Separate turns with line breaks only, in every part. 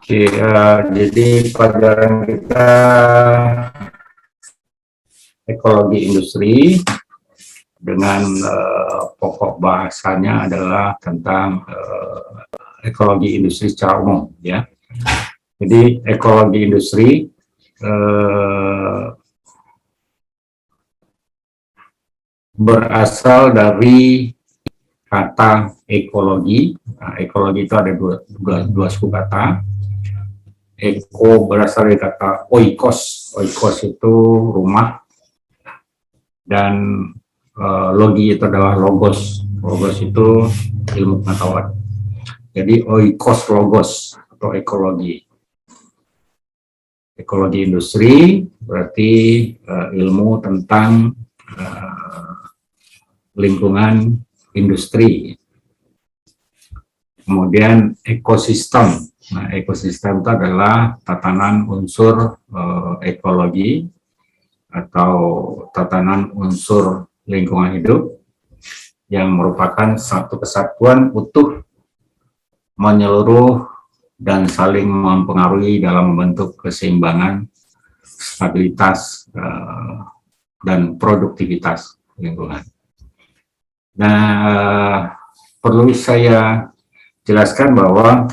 Jadi pelajaran kita ekologi industri dengan pokok bahasanya adalah tentang ekologi industri secara umum, ya. Jadi ekologi industri berasal dari kata ekologi. Nah, ekologi itu ada dua suku kata. Eko berasal dari kata oikos. Oikos itu rumah, dan logi itu adalah logos. Logos itu ilmu pengetahuan. Jadi oikos logos atau ekologi. Ekologi industri berarti ilmu tentang lingkungan industri. Kemudian ekosistem. Nah, ekosistem itu adalah tatanan unsur ekologi atau tatanan unsur lingkungan hidup yang merupakan satu kesatuan utuh, menyeluruh dan saling mempengaruhi dalam membentuk keseimbangan, stabilitas, dan produktivitas lingkungan. Nah, perlu saya jelaskan bahwa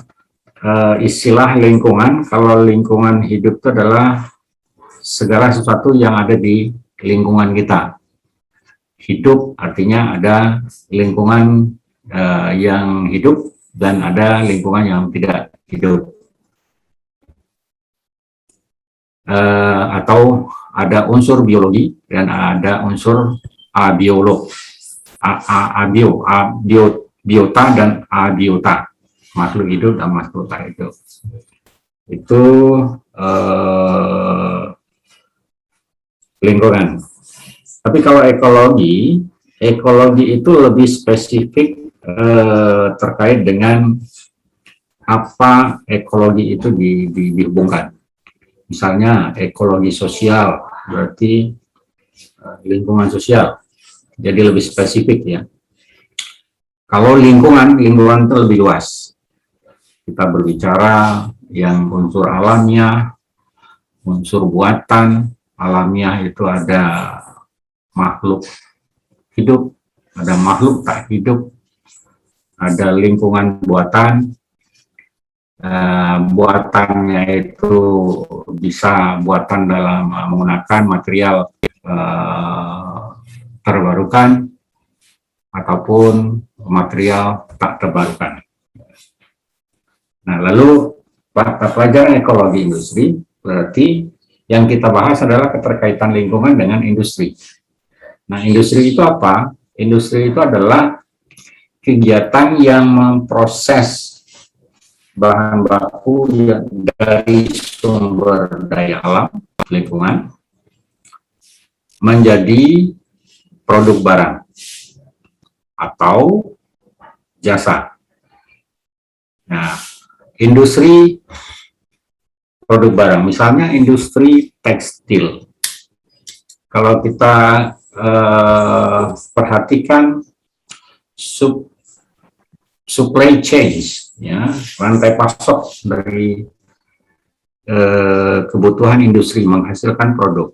istilah lingkungan, kalau lingkungan hidup itu adalah segala sesuatu yang ada di lingkungan kita. Hidup artinya ada lingkungan yang hidup dan ada lingkungan yang tidak hidup. Atau ada unsur biologi dan ada unsur abiolog. Biota dan abiota. Makhluk hidup dan makhluk tak hidup. Itu lingkungan. Tapi kalau ekologi itu lebih spesifik terkait dengan apa ekologi itu dihubungkan. Misalnya ekologi sosial berarti lingkungan sosial. Jadi lebih spesifik, ya. Kalau lingkungan itu lebih luas. Kita berbicara yang unsur alamiah, unsur buatan. Alamiah itu ada makhluk hidup, ada makhluk tak hidup, ada lingkungan buatan. Buatannya itu bisa buatan dalam menggunakan material terbarukan ataupun material tak terbarukan. Nah, lalu pelajaran ekologi industri berarti yang kita bahas adalah keterkaitan lingkungan dengan industri. Nah, industri itu apa? Industri itu adalah kegiatan yang memproses bahan baku dari sumber daya alam lingkungan menjadi produk barang atau jasa. Nah, industri produk barang, misalnya industri tekstil. Kalau kita perhatikan supply chain, ya, rantai pasok dari kebutuhan industri menghasilkan produk.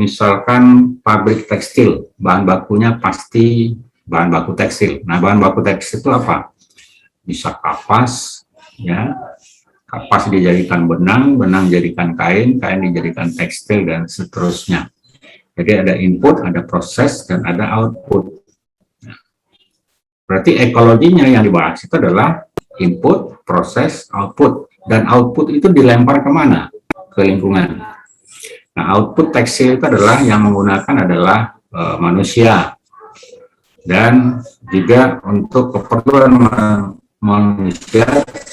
Misalkan pabrik tekstil, bahan bakunya pasti bahan baku tekstil. Nah, bahan baku tekstil itu apa? Bisa kapas, ya, kapas dijadikan benang, benang dijadikan kain, kain dijadikan tekstil, dan seterusnya. Jadi ada input, ada proses, dan ada output. Nah, berarti ekologinya yang dibahas itu adalah input, proses, output. Dan output itu dilempar kemana? Ke lingkungan. Nah, output tekstil itu adalah yang menggunakan adalah manusia. Dan juga untuk keperluan manusia,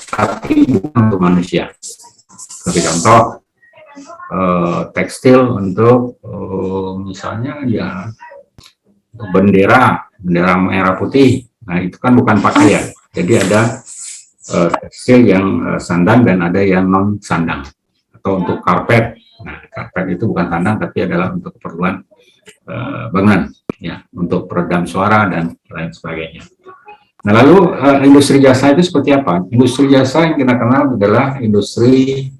tapi bukan untuk manusia. Sebagai contoh, tekstil untuk misalnya ya bendera merah putih. Nah, itu kan bukan pakaian. Jadi ada tekstil yang sandang dan ada yang non sandang. Atau untuk karpet. Nah, karpet itu bukan sandang tapi adalah untuk keperluan bangunan, ya, untuk peredam suara dan lain sebagainya. Nah, lalu industri jasa itu seperti apa? Industri jasa yang kita kenal adalah industri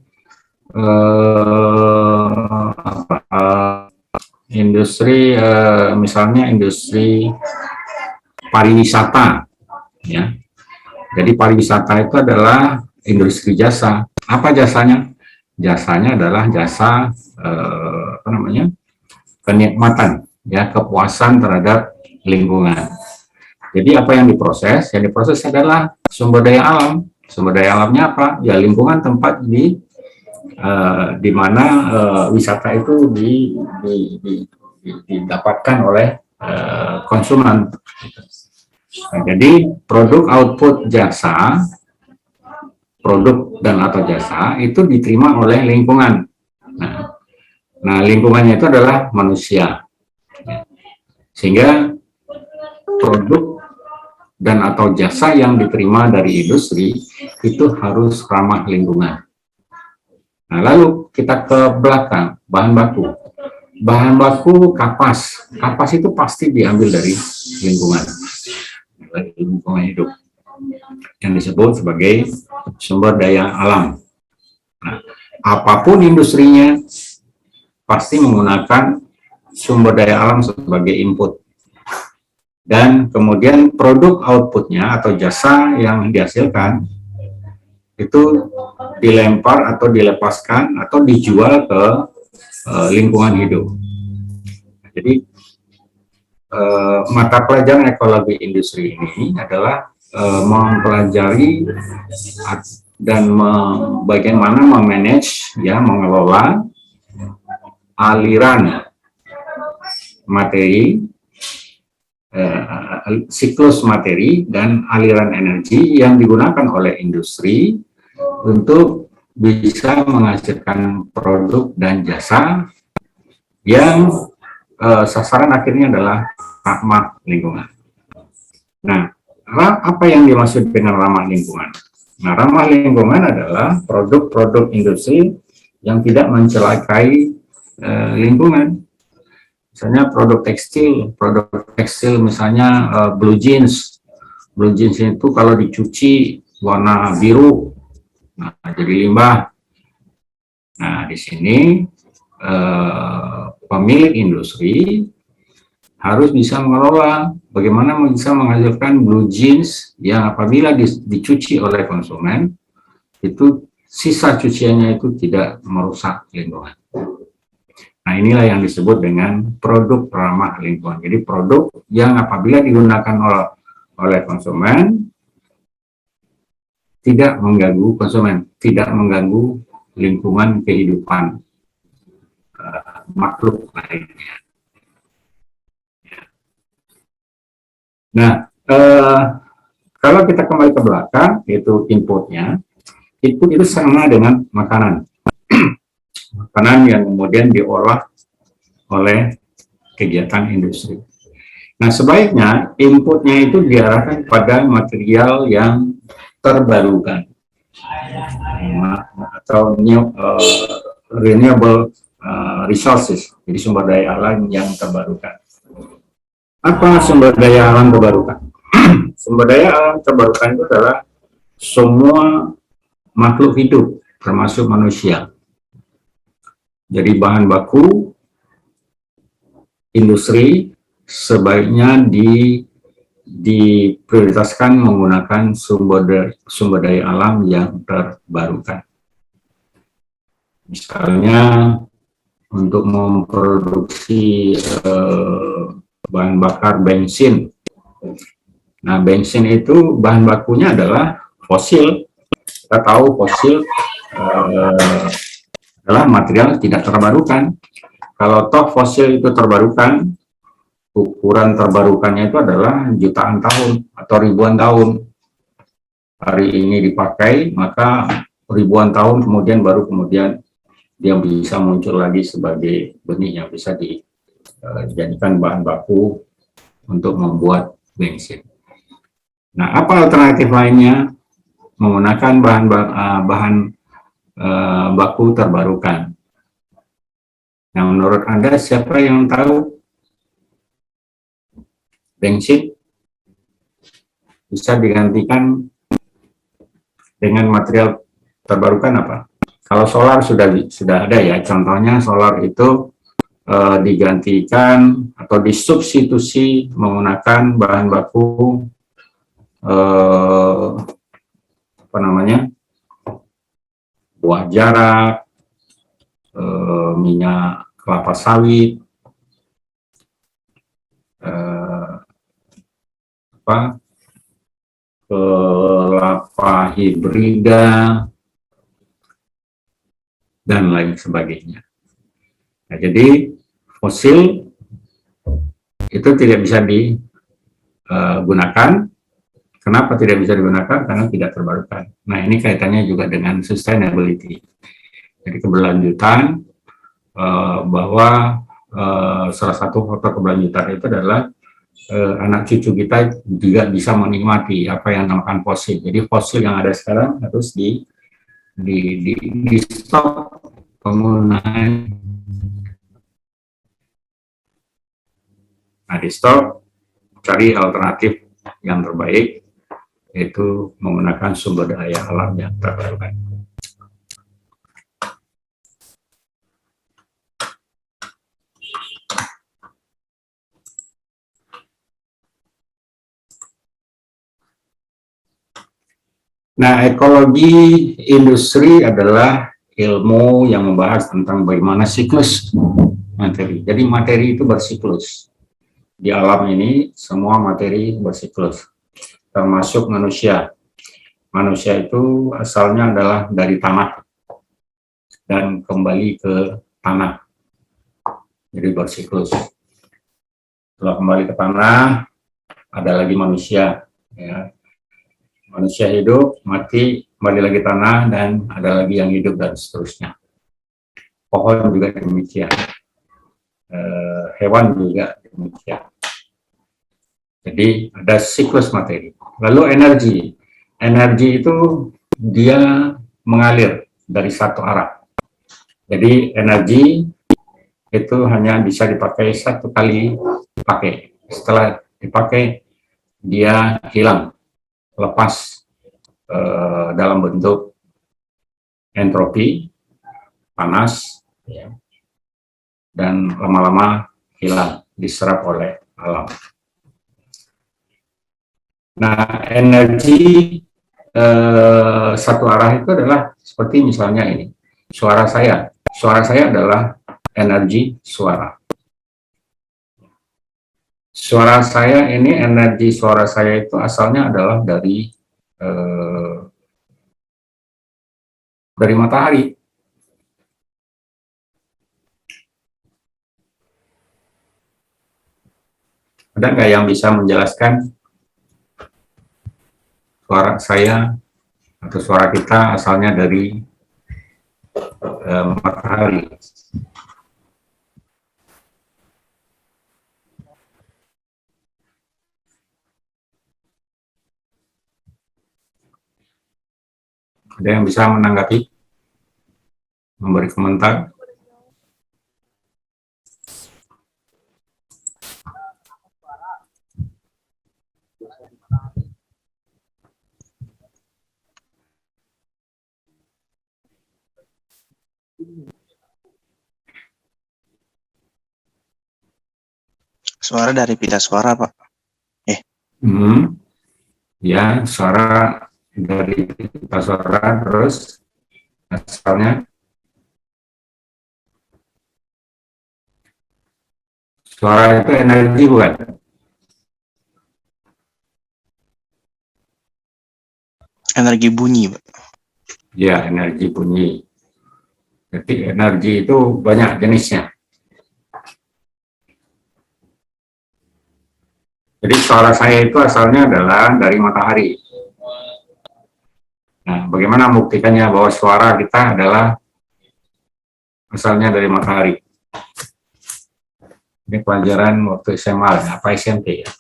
apa, industri misalnya industri pariwisata, ya. Jadi pariwisata itu adalah industri jasa. Apa jasanya? Jasanya adalah jasa apa namanya, kenikmatan, ya, kepuasan terhadap lingkungan. Jadi apa yang diproses? Yang diproses adalah sumber daya alam. Sumber daya alamnya apa? Ya lingkungan tempat di mana wisata itu didapatkan oleh konsumen. Nah, jadi produk output jasa, produk dan atau jasa itu diterima oleh lingkungan. Nah, lingkungannya itu adalah manusia. Sehingga produk dan atau jasa yang diterima dari industri itu harus ramah lingkungan. Nah, lalu kita ke belakang, bahan baku. Bahan baku kapas. Kapas itu pasti diambil dari lingkungan hidup, yang disebut sebagai sumber daya alam. Nah, apapun industrinya pasti menggunakan sumber daya alam sebagai input. Dan kemudian produk outputnya atau jasa yang dihasilkan itu dilempar atau dilepaskan atau dijual ke lingkungan hidup. Jadi mata pelajaran ekologi industri ini adalah mempelajari dan bagaimana memanage, ya, mengelola aliran materi, siklus materi dan aliran energi yang digunakan oleh industri untuk bisa menghasilkan produk dan jasa yang sasaran akhirnya adalah ramah lingkungan. Nah, apa yang dimaksud dengan ramah lingkungan? Nah, ramah lingkungan adalah produk-produk industri yang tidak mencelakai lingkungan. Misalnya produk tekstil misalnya blue jeans. Blue jeans itu kalau dicuci warna biru, nah, jadi limbah. Nah, di sini pemilik industri harus bisa mengelola bagaimana bisa menghasilkan blue jeans yang apabila dicuci oleh konsumen, itu sisa cuciannya itu tidak merusak lingkungan. Nah, inilah yang disebut dengan produk ramah lingkungan. Jadi produk yang apabila digunakan oleh konsumen tidak mengganggu konsumen, tidak mengganggu lingkungan kehidupan makhluk lainnya. Nah, kalau kita kembali ke belakang, yaitu inputnya, input itu sama dengan makanan. Makanan yang kemudian diolah oleh kegiatan industri. Nah, sebaiknya inputnya itu diarahkan pada material yang terbarukan atau renewable resources, jadi sumber daya alam yang terbarukan. Apa sumber daya alam terbarukan? Sumber daya alam terbarukan itu adalah semua makhluk hidup, termasuk manusia. Jadi bahan baku industri sebaiknya diprioritaskan menggunakan sumber daya alam yang terbarukan. Misalnya untuk memproduksi bahan bakar bensin. Nah, bensin itu bahan bakunya adalah fosil. Kita tahu fosil adalah material tidak terbarukan. Kalau toh fosil itu terbarukan, ukuran terbarukannya itu adalah jutaan tahun atau ribuan tahun. Hari ini dipakai, maka ribuan tahun kemudian baru kemudian dia bisa muncul lagi sebagai benih yang bisa dijadikan bahan baku untuk membuat bensin. Nah, apa alternatif lainnya? Menggunakan bahan baku terbarukan. Nah, menurut Anda siapa yang tahu bensin? bisa digantikan dengan material terbarukan apa? Kalau solar sudah ada ya, contohnya solar itu digantikan atau disubstitusi menggunakan bahan baku apa namanya, buah jarak, minyak kelapa sawit, apa, kelapa hibrida, dan lain sebagainya. Nah, jadi fosil itu tidak bisa digunakan. Kenapa tidak bisa digunakan? Karena tidak terbarukan. Nah, ini kaitannya juga dengan sustainability. Jadi keberlanjutan, bahwa salah satu faktor keberlanjutan itu adalah anak cucu kita juga bisa menikmati apa yang dinamakan fosil. Jadi fosil yang ada sekarang harus di stop penggunaan. Nah, di stop, cari alternatif yang terbaik, yaitu menggunakan sumber daya alam yang terbarukan. Nah, ekologi industri adalah ilmu yang membahas tentang bagaimana siklus materi. Jadi materi itu bersiklus. Di alam ini semua materi bersiklus, termasuk manusia. Manusia itu asalnya adalah dari tanah dan kembali ke tanah. Jadi bersiklus. Setelah kembali ke tanah, ada lagi manusia. Ya. Manusia hidup, mati, kembali lagi tanah, dan ada lagi yang hidup, dan seterusnya. Pohon juga demikian. Hewan juga demikian. Jadi ada siklus materi. Lalu energi. Energi itu dia mengalir dari satu arah. Jadi energi itu hanya bisa dipakai satu kali dipakai. Setelah dipakai, dia hilang, lepas dalam bentuk entropi, panas, ya, dan lama-lama hilang, diserap oleh alam. Nah, energi satu arah itu adalah seperti misalnya ini, suara saya. Suara saya adalah energi suara. Suara saya ini, energi suara saya itu asalnya adalah dari matahari. Ada nggak yang bisa menjelaskan suara saya atau suara kita asalnya dari matahari? Ada yang bisa menanggapi, memberi komentar?
Suara dari pita suara, Pak.
Ya, suara dari pita suara, terus asalnya suara itu energi, bukan?
Energi bunyi, Pak.
Ya, energi bunyi. Jadi energi itu banyak jenisnya. Jadi suara saya itu asalnya adalah dari matahari. Nah, bagaimana membuktikannya bahwa suara kita adalah asalnya dari matahari? Ini pelajaran waktu SMA, apa SMP ya?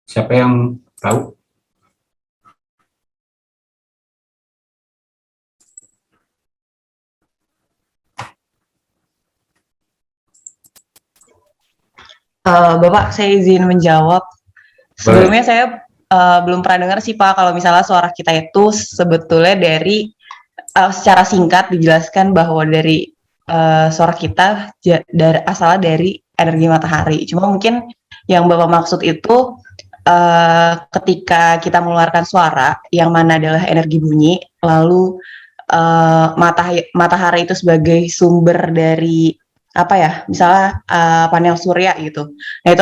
Siapa yang tahu?
Bapak, saya izin menjawab. Sebelumnya saya belum pernah dengar sih Pak, kalau misalnya suara kita itu sebetulnya dari secara singkat dijelaskan bahwa dari suara kita asalnya dari energi matahari. Cuma mungkin yang Bapak maksud itu ketika kita mengeluarkan suara yang mana adalah energi bunyi, lalu matahari itu sebagai sumber dari apa ya, misalnya panel surya gitu. Nah itu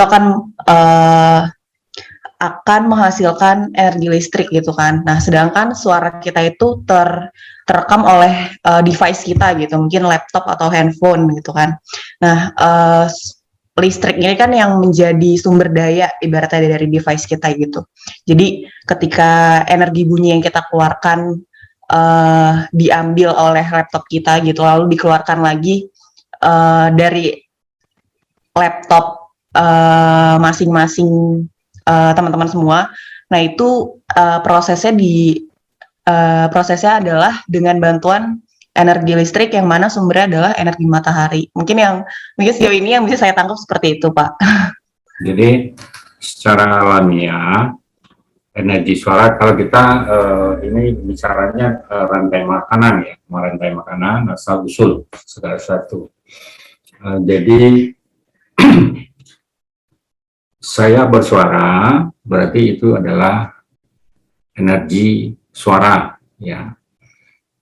akan menghasilkan energi listrik gitu kan. Nah, sedangkan suara kita itu terekam oleh device kita gitu, mungkin laptop atau handphone gitu kan. Nah, listrik ini kan yang menjadi sumber daya ibaratnya dari device kita gitu. Jadi ketika energi bunyi yang kita keluarkan diambil oleh laptop kita gitu, lalu dikeluarkan lagi dari laptop masing-masing teman-teman semua. Nah itu prosesnya adalah dengan bantuan energi listrik yang mana sumbernya adalah energi matahari. Mungkin sejauh ini yang bisa saya tangkap seperti itu, Pak.
Jadi secara alamiah energi suara, kalau kita ini bicaranya rantai makanan ya, rantai makanan asal usul segala satu. Jadi saya bersuara berarti itu adalah energi suara ya.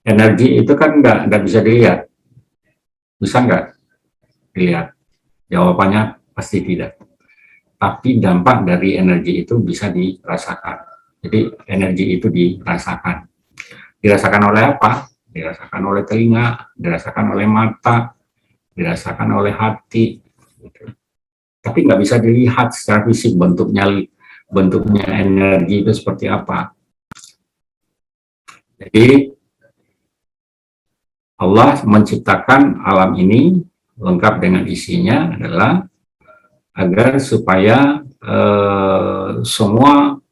Energi itu kan nggak bisa dilihat, bisa nggak dilihat? Jawabannya pasti tidak. Tapi dampak dari energi itu bisa dirasakan. Jadi energi itu dirasakan. Dirasakan oleh apa? Dirasakan oleh telinga, dirasakan oleh mata, dirasakan oleh hati. Gitu. Tapi nggak bisa dilihat secara fisik bentuknya energi itu seperti apa. Jadi Allah menciptakan alam ini lengkap dengan isinya adalah agar supaya semua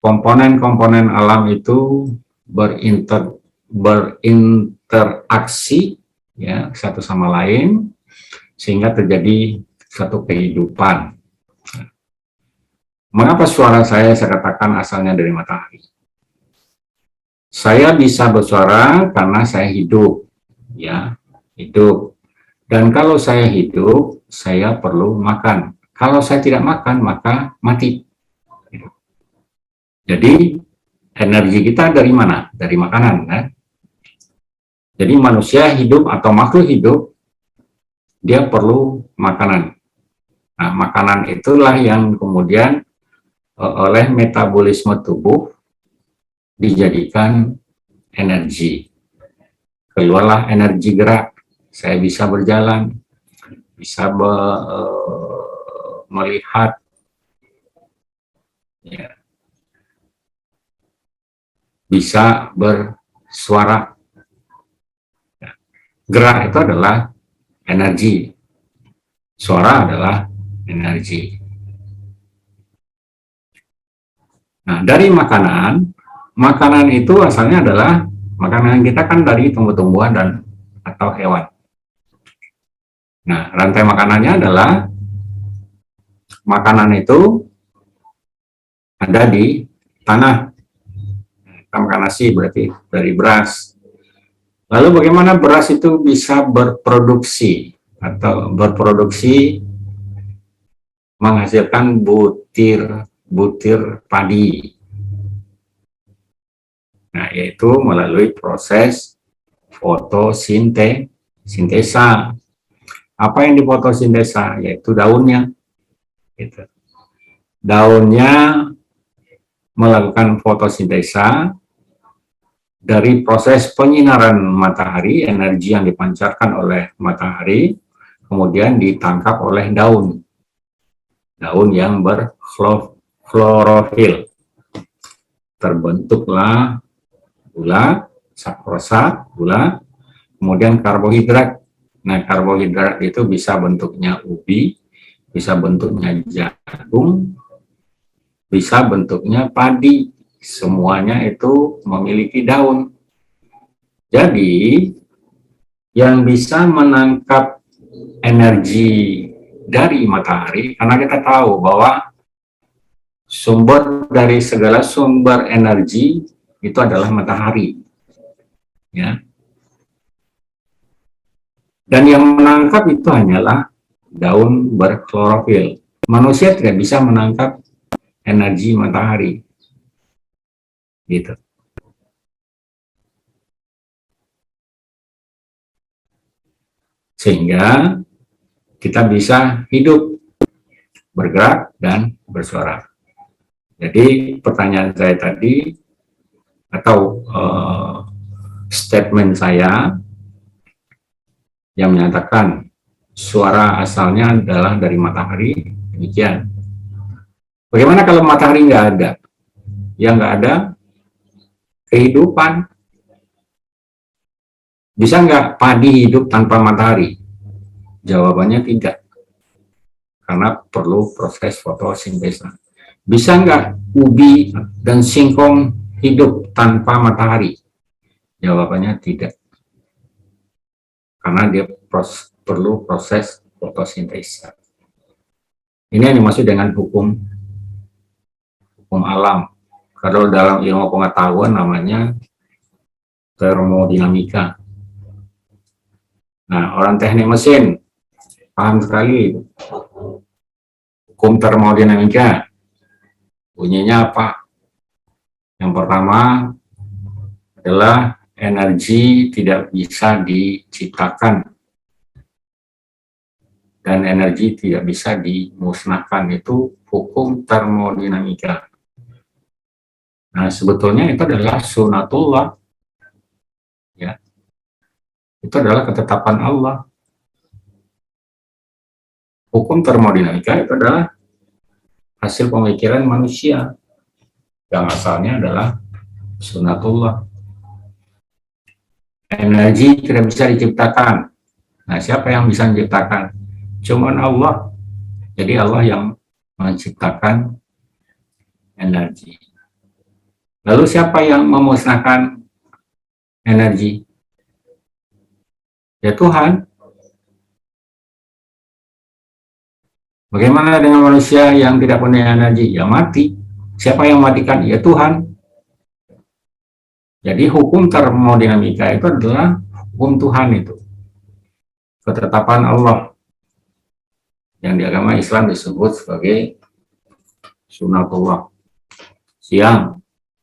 komponen-komponen alam itu berinteraksi ya satu sama lain sehingga terjadi satu kehidupan. Mengapa suara saya katakan asalnya dari matahari? Saya bisa bersuara karena saya hidup, ya, hidup. Dan kalau saya hidup, saya perlu makan. Kalau saya tidak makan, maka mati. Jadi energi kita dari mana? Dari makanan, kan? Jadi manusia hidup atau makhluk hidup, dia perlu makanan. Nah, makanan itulah yang kemudian oleh metabolisme tubuh dijadikan energi. Keluarlah energi gerak. Saya bisa berjalan, bisa melihat, ya. Bisa bersuara. Gerak itu adalah energi. Suara adalah energi. Nah, dari makanan itu asalnya adalah makanan kita kan dari tumbuh-tumbuhan dan atau hewan. Nah, rantai makanannya adalah makanan itu ada di tanah. Kita makan nasi berarti dari beras. Lalu bagaimana beras itu bisa berproduksi menghasilkan butir padi. Nah, yaitu melalui proses fotosintesa. Apa yang difotosintesa? Yaitu daunnya. Gitu. Daunnya melakukan fotosintesa dari proses penyinaran matahari, energi yang dipancarkan oleh matahari, kemudian ditangkap oleh daun yang berklorofil. Terbentuklah gula, sakrosa, gula, kemudian karbohidrat. Nah, karbohidrat itu bisa bentuknya ubi, bisa bentuknya jagung, bisa bentuknya padi. Semuanya itu memiliki daun. Jadi, yang bisa menangkap energi dari matahari, karena kita tahu bahwa sumber dari segala sumber energi itu adalah matahari, ya. Dan yang menangkap itu hanyalah daun berklorofil. Manusia tidak bisa menangkap energi matahari, gitu. Sehingga kita bisa hidup, bergerak, dan bersuara. Jadi pertanyaan saya tadi, atau statement saya yang menyatakan suara asalnya adalah dari matahari, demikian. Bagaimana kalau matahari nggak ada? Ya nggak ada kehidupan. Bisa nggak padi hidup tanpa matahari? Jawabannya tidak, karena perlu proses fotosintesa. Bisa nggak ubi dan singkong hidup tanpa matahari? Jawabannya tidak, karena dia perlu proses fotosintesa. Ini yang dimaksud dengan hukum alam. Kalau dalam ilmu pengetahuan namanya termodinamika. Nah, orang teknik mesin paham sekali hukum termodinamika. Bunyinya apa? Yang pertama adalah energi tidak bisa diciptakan dan energi tidak bisa dimusnahkan. Itu hukum termodinamika. Nah, sebetulnya itu adalah sunatullah, ya. Itu adalah ketetapan Allah. Hukum termodinamika itu adalah hasil pemikiran manusia, yang asalnya adalah sunatullah. Energi tidak bisa diciptakan. Nah, siapa yang bisa menciptakan? Cuman Allah. Jadi Allah yang menciptakan energi. Lalu siapa yang memusnahkan energi? Ya Tuhan. Bagaimana dengan manusia yang tidak punya energi? Ya mati. Siapa yang matikan? Ya Tuhan. Jadi hukum termodinamika itu adalah hukum Tuhan itu. Ketetapan Allah. Yang di agama Islam disebut sebagai sunatullah. Siang,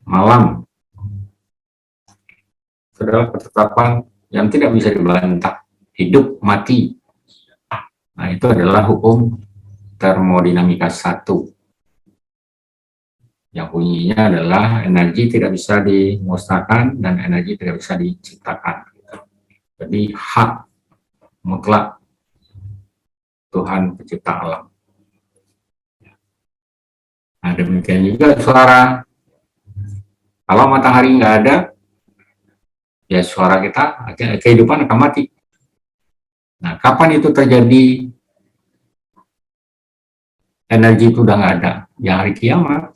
malam. Itu adalah ketetapan yang tidak bisa dibantah. Hidup, mati. Nah, itu adalah hukum termodinamika 1. Yang bunyinya adalah energi tidak bisa dimusnahkan dan energi tidak bisa diciptakan. Jadi hak mutlak Tuhan pencipta alam. Nah, demikian juga suara. Kalau matahari nggak ada, ya suara kita, kehidupan akan mati. Nah, kapan itu terjadi? Energi itu udah nggak ada. Ya hari kiamat.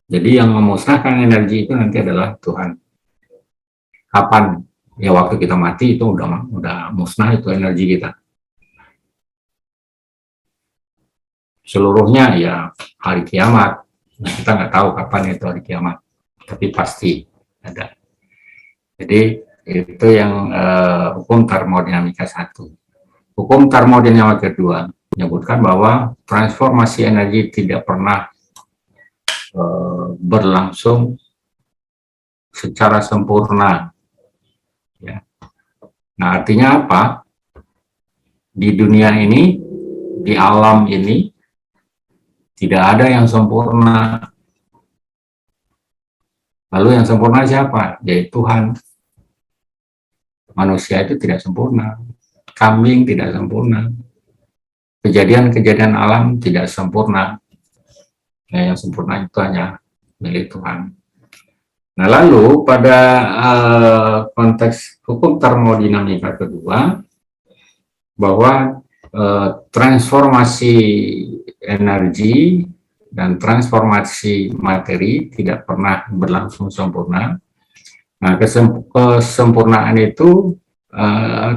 Jadi yang memusnahkan energi itu nanti adalah Tuhan. Kapan? Ya waktu kita mati itu udah musnah itu energi kita. Seluruhnya ya hari kiamat. Nah, kita nggak tahu kapan itu hari kiamat, tapi pasti ada. Jadi itu yang hukum termodinamika 1. Hukum termodinamika 2 menyebutkan bahwa transformasi energi tidak pernah berlangsung secara sempurna. Ya. Nah, artinya apa? Di dunia ini, di alam ini, tidak ada yang sempurna. Lalu yang sempurna siapa? Yaitu Tuhan. Manusia itu tidak sempurna. Kambing tidak sempurna. Kejadian-kejadian alam tidak sempurna. Ya, yang sempurna itu hanya milik Tuhan. Nah, lalu pada konteks hukum termodinamika kedua, bahwa transformasi energi dan transformasi materi tidak pernah berlangsung sempurna. Nah, kesempurnaan itu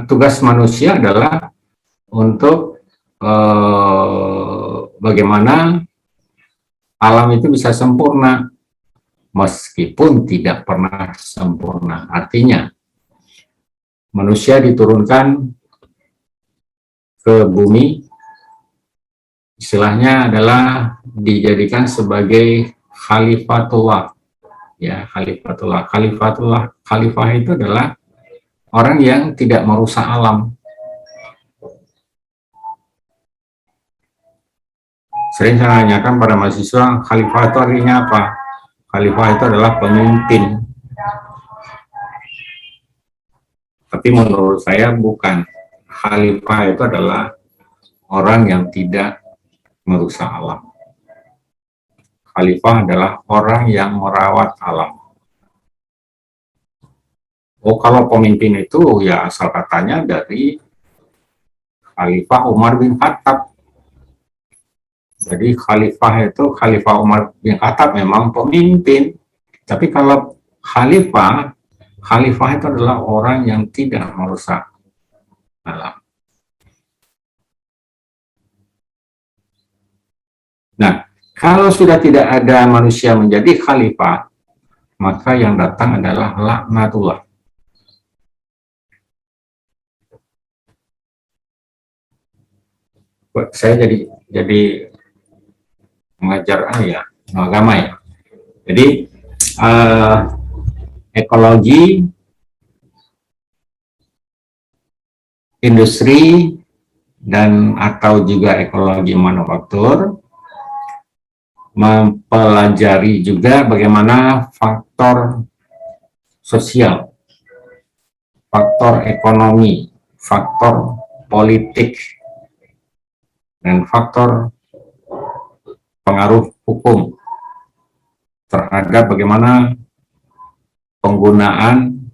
tugas manusia adalah untuk bagaimana alam itu bisa sempurna meskipun tidak pernah sempurna. Artinya manusia diturunkan ke bumi, istilahnya adalah dijadikan sebagai khalifatullah. Ya, khalifah itu adalah orang yang tidak merusak alam. Sering saya tanyakan pada mahasiswa, khalifah itu artinya apa? Khalifah itu adalah pemimpin. Tapi menurut saya bukan. Khalifah itu adalah orang yang tidak merusak alam. Khalifah adalah orang yang merawat alam. Oh, kalau pemimpin itu ya asal katanya dari Khalifah Umar bin Khattab. Jadi Khalifah Umar bin Khattab memang pemimpin. Tapi kalau Khalifah itu adalah orang yang tidak merusak alam. Nah, kalau sudah tidak ada manusia menjadi khalifah, maka yang datang adalah laknatullah. Saya jadi mengajar agama ya. Jadi ekologi, industri, dan atau juga ekologi manufaktur mempelajari juga bagaimana faktor sosial, faktor ekonomi, faktor politik, dan faktor pengaruh hukum terhadap bagaimana penggunaan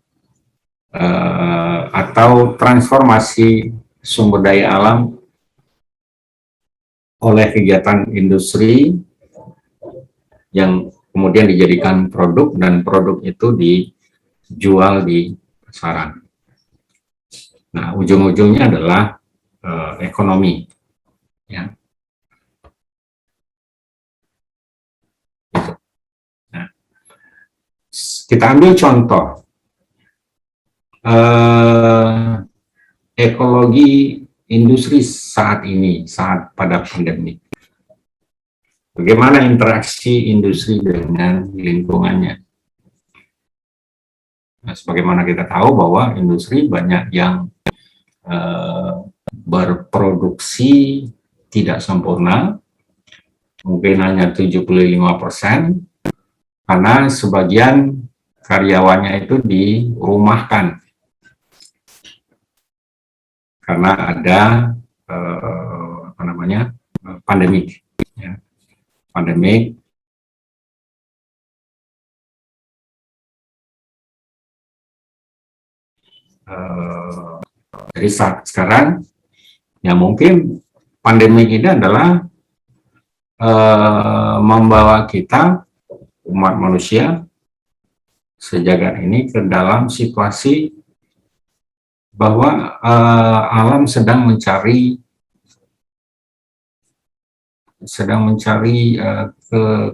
atau transformasi sumber daya alam oleh kegiatan industri yang kemudian dijadikan produk dan produk itu dijual di pasaran. Nah, ujung-ujungnya adalah ekonomi. Ya. Nah, kita ambil contoh ekologi industri saat ini, saat pada pandemi. Bagaimana interaksi industri dengan lingkungannya? Nah, sebagaimana kita tahu bahwa industri banyak yang berproduksi tidak sempurna, mungkin hanya 75%, karena sebagian karyawannya itu dirumahkan karena ada pandemik. Ya. Pandemik jadi sekarang ya mungkin pandemik ini adalah membawa kita umat manusia sejagat ini ke dalam situasi bahwa alam sedang mencari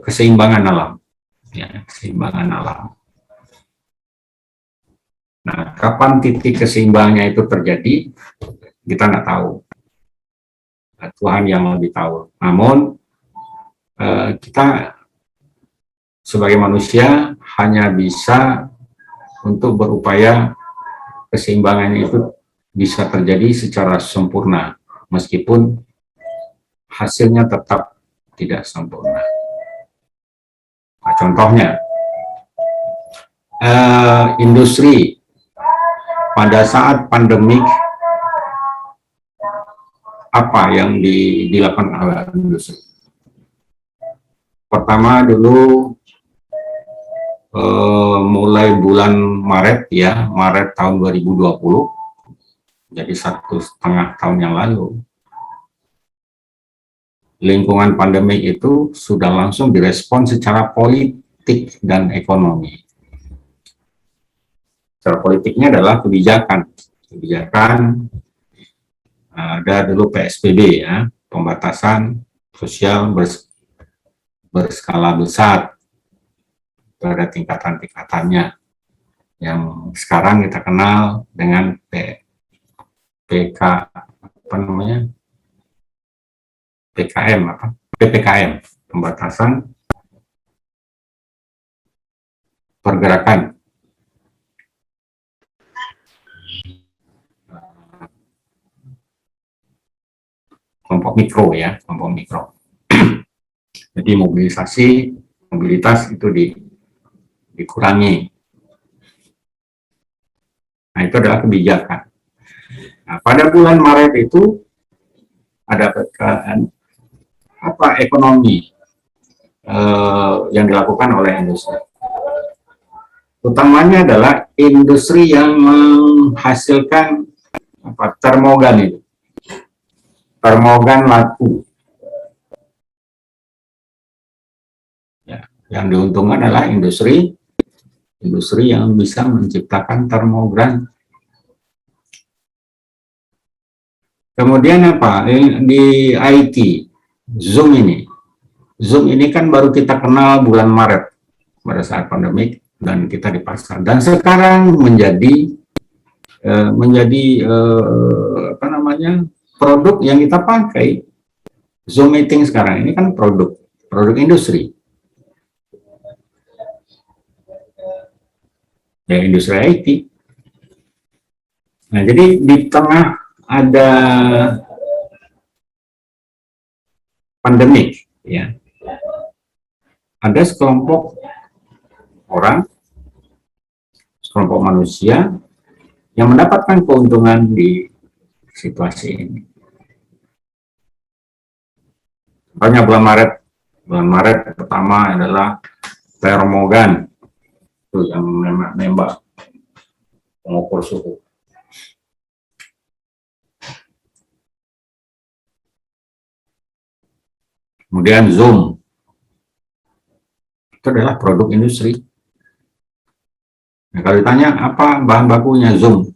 keseimbangan alam, ya, keseimbangan alam. Nah, kapan titik keseimbangannya itu terjadi, kita nggak tahu. Tuhan yang lebih tahu. Namun kita sebagai manusia hanya bisa untuk berupaya keseimbangannya itu bisa terjadi secara sempurna, meskipun hasilnya tetap tidak sempurna. Nah, contohnya, industri pada saat pandemik, apa yang dilakukan oleh industri? Pertama dulu mulai bulan Maret tahun 2020, jadi 1,5 tahun yang lalu, lingkungan pandemik itu sudah langsung direspon secara politik dan ekonomi. Secara politiknya adalah kebijakan. Ada dulu PSBB ya, pembatasan sosial berskala besar. Pada tingkatan-tingkatannya yang sekarang kita kenal dengan PK apa namanya PPKM, pembatasan pergerakan kelompok mikro ya, kelompok mikro. Jadi mobilitas itu dikurangi. Nah, itu adalah kebijakan. Nah, pada bulan Maret itu ada ekonomi yang dilakukan oleh industri. Utamanya adalah industri yang menghasilkan termogan itu. Termogan laku. Ya, yang diuntungkan adalah industri yang bisa menciptakan termogan. Kemudian apa? Di IT, Zoom ini kan baru kita kenal bulan Maret pada saat pandemik dan kita di pasar. Dan sekarang menjadi produk yang kita pakai. Zoom meeting sekarang ini kan produk industri. Ya, industri IT. Nah, jadi di tengah ada pandemik, ya, ada sekelompok orang, sekelompok manusia yang mendapatkan keuntungan di situasi ini. Banyak bulan Maret pertama adalah termogan, itu yang menembak pengukur suhu. Kemudian Zoom, itu adalah produk industri. Nah, kalau ditanya apa bahan bakunya Zoom,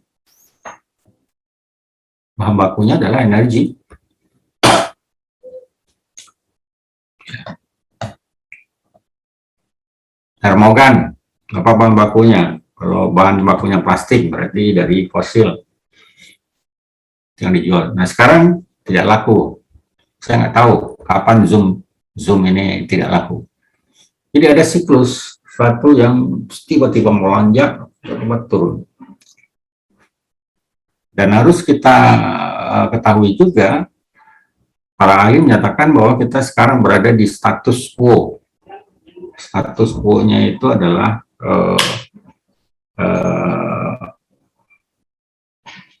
bahan bakunya adalah energi. Termogan, apa bahan bakunya? Kalau bahan bakunya plastik berarti dari fosil yang dijual. Nah, sekarang tidak laku. Saya nggak tahu kapan Zoom ini tidak laku. Jadi ada siklus, suatu yang tiba-tiba melonjak, tiba-tiba turun. Dan harus kita ketahui juga, para ahli menyatakan bahwa kita sekarang berada di status quo. Status quo-nya itu adalah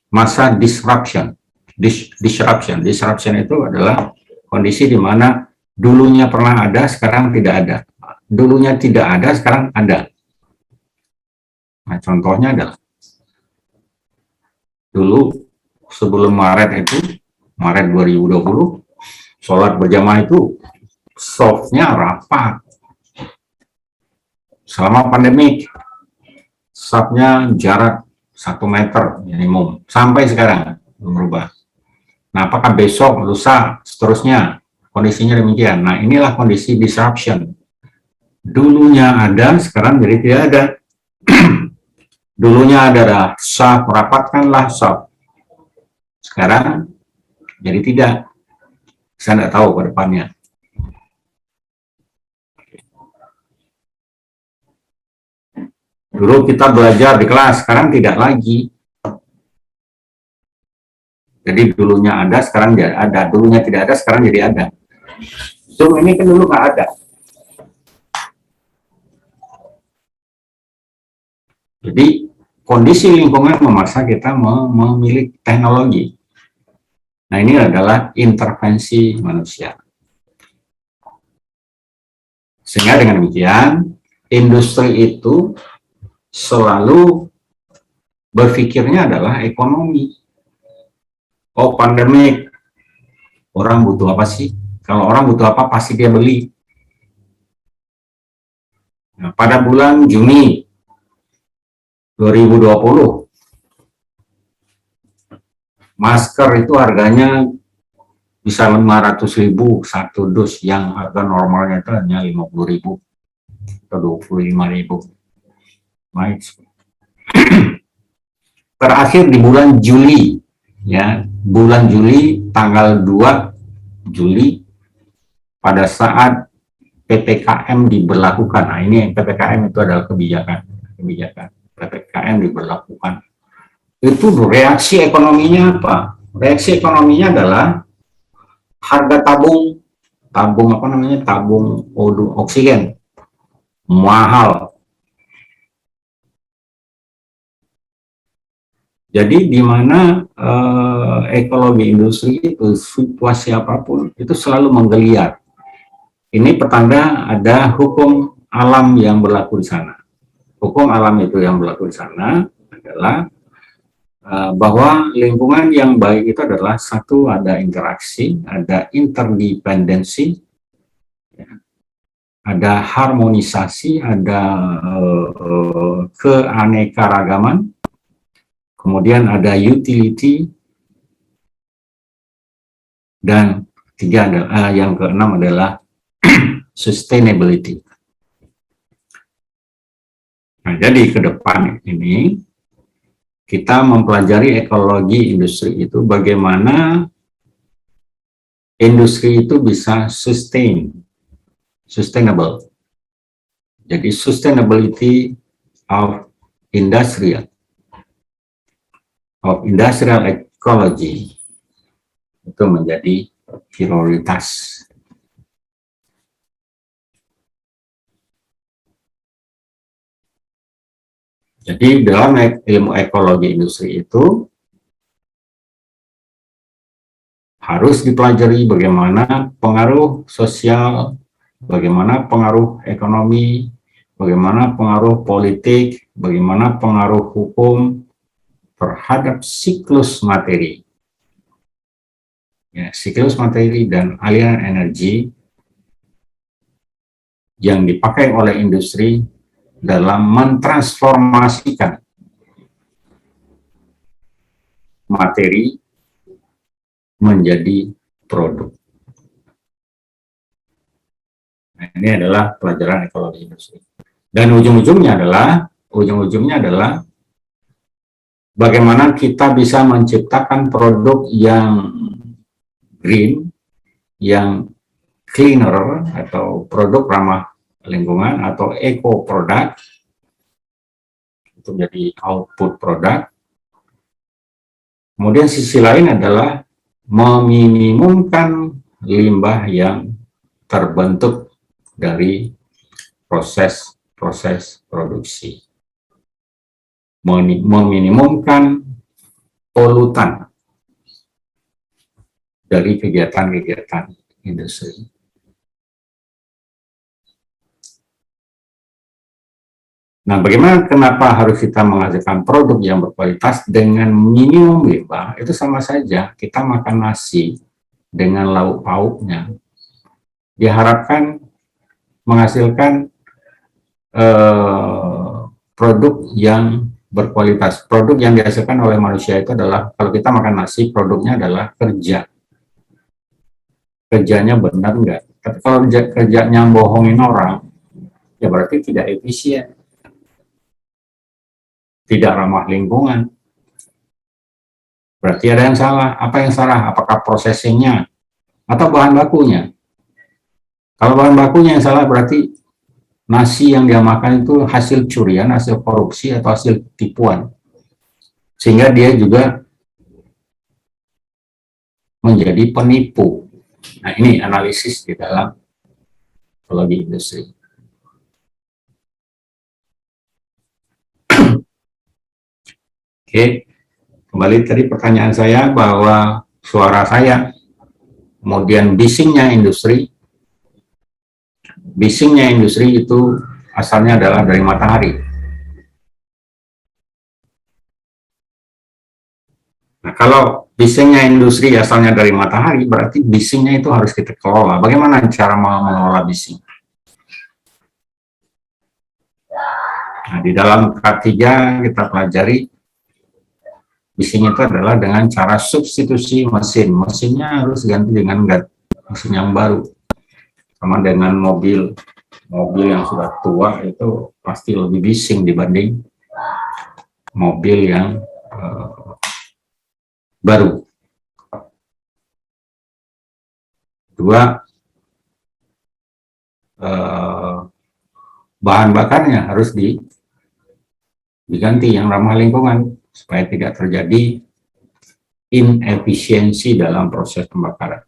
masa disruption. Disruption itu adalah kondisi di mana dulunya pernah ada, sekarang tidak ada. Dulunya tidak ada, sekarang ada. Nah, contohnya adalah dulu sebelum Maret 2020, sholat berjamaah itu softnya rapat. Selama pandemik, safnya jarak 1 meter minimum. Sampai sekarang belum berubah. Nah, apakah besok, lusa, seterusnya kondisinya demikian? Nah, inilah kondisi disruption. Dulunya ada, sekarang jadi tidak ada. Dulunya ada saf, rapatkanlah saf. Sekarang jadi tidak. Saya tidak tahu ke depannya. Dulu kita belajar di kelas, sekarang tidak lagi. Jadi dulunya ada, sekarang tidak ada. Dulunya tidak ada, sekarang jadi ada. Zoom ini kan dulu nggak ada. Jadi kondisi lingkungan memaksa kita memilih teknologi. Nah, ini adalah intervensi manusia. Sehingga dengan demikian, industri itu selalu berpikirnya adalah ekonomi. Oh, pandemik, orang butuh apa sih? Kalau orang butuh apa, pasti dia beli. Nah, pada bulan Juni, 2020 masker itu harganya bisa 500.000 satu dus, yang harga normalnya itu hanya 50.000 atau 25.000. Baik. Terakhir di bulan Juli, ya, bulan Juli tanggal 2 Juli pada saat PPKM diberlakukan. Nah, ini PPKM itu adalah kebijakan PPKM diberlakukan. Itu reaksi ekonominya apa? Reaksi ekonominya adalah harga tabung oksigen mahal. Jadi di mana ekologi industri itu situasi apapun itu selalu menggeliat. Ini pertanda ada hukum alam yang berlaku di sana. Hukum alam itu yang berlaku di sana adalah bahwa lingkungan yang baik itu adalah satu, ada interaksi, ada interdependensi, ya, ada harmonisasi, ada keanekaragaman, kemudian ada utility, dan yang keenam adalah sustainability. Nah, jadi ke depan ini kita mempelajari ekologi industri itu, bagaimana industri itu bisa sustainable. Jadi sustainability of industrial ecology itu menjadi prioritas. Jadi dalam ilmu ekologi industri itu harus dipelajari bagaimana pengaruh sosial, bagaimana pengaruh ekonomi, bagaimana pengaruh politik, bagaimana pengaruh hukum terhadap siklus materi. Ya, siklus materi dan aliran energi yang dipakai oleh industri dalam mentransformasikan materi menjadi produk. Nah, ini adalah pelajaran ekologi industri. Dan ujung-ujungnya adalah bagaimana kita bisa menciptakan produk yang green, yang cleaner, atau produk ramah lingkungan, atau eco product, itu jadi output produk. Kemudian sisi lain adalah meminimumkan limbah yang terbentuk dari proses produksi, meminimumkan polutan dari kegiatan-kegiatan industri. Nah, kenapa harus kita menghasilkan produk yang berkualitas dengan minimum limbah? Itu sama saja kita makan nasi dengan lauk pauknya. Diharapkan menghasilkan produk yang berkualitas. Produk yang dihasilkan oleh manusia itu adalah, kalau kita makan nasi, produknya adalah kerja. Kerjanya benar enggak? Tapi kalau kerjanya bohongin orang, ya berarti tidak efisien, tidak ramah lingkungan. Berarti ada yang salah. Apa yang salah? Apakah prosesnya atau bahan bakunya? Kalau bahan bakunya yang salah, berarti nasi yang dia makan itu hasil curian, hasil korupsi, atau hasil tipuan. Sehingga dia juga menjadi penipu. Nah, ini analisis di dalam ekologi industri. Oke, kembali tadi pertanyaan saya bahwa suara saya, kemudian bisingnya industri itu asalnya adalah dari matahari. Nah, kalau bisingnya industri asalnya dari matahari, berarti bisingnya itu harus kita kelola. Bagaimana cara mengelola bising? Nah, di dalam K3 kita pelajari bising itu adalah dengan cara substitusi mesin. Mesinnya harus ganti dengan mesin yang baru. Sama dengan mobil yang sudah tua itu pasti lebih bising dibanding mobil yang baru. Dua, bahan bakarnya harus diganti yang ramah lingkungan supaya tidak terjadi inefisiensi dalam proses pembakaran,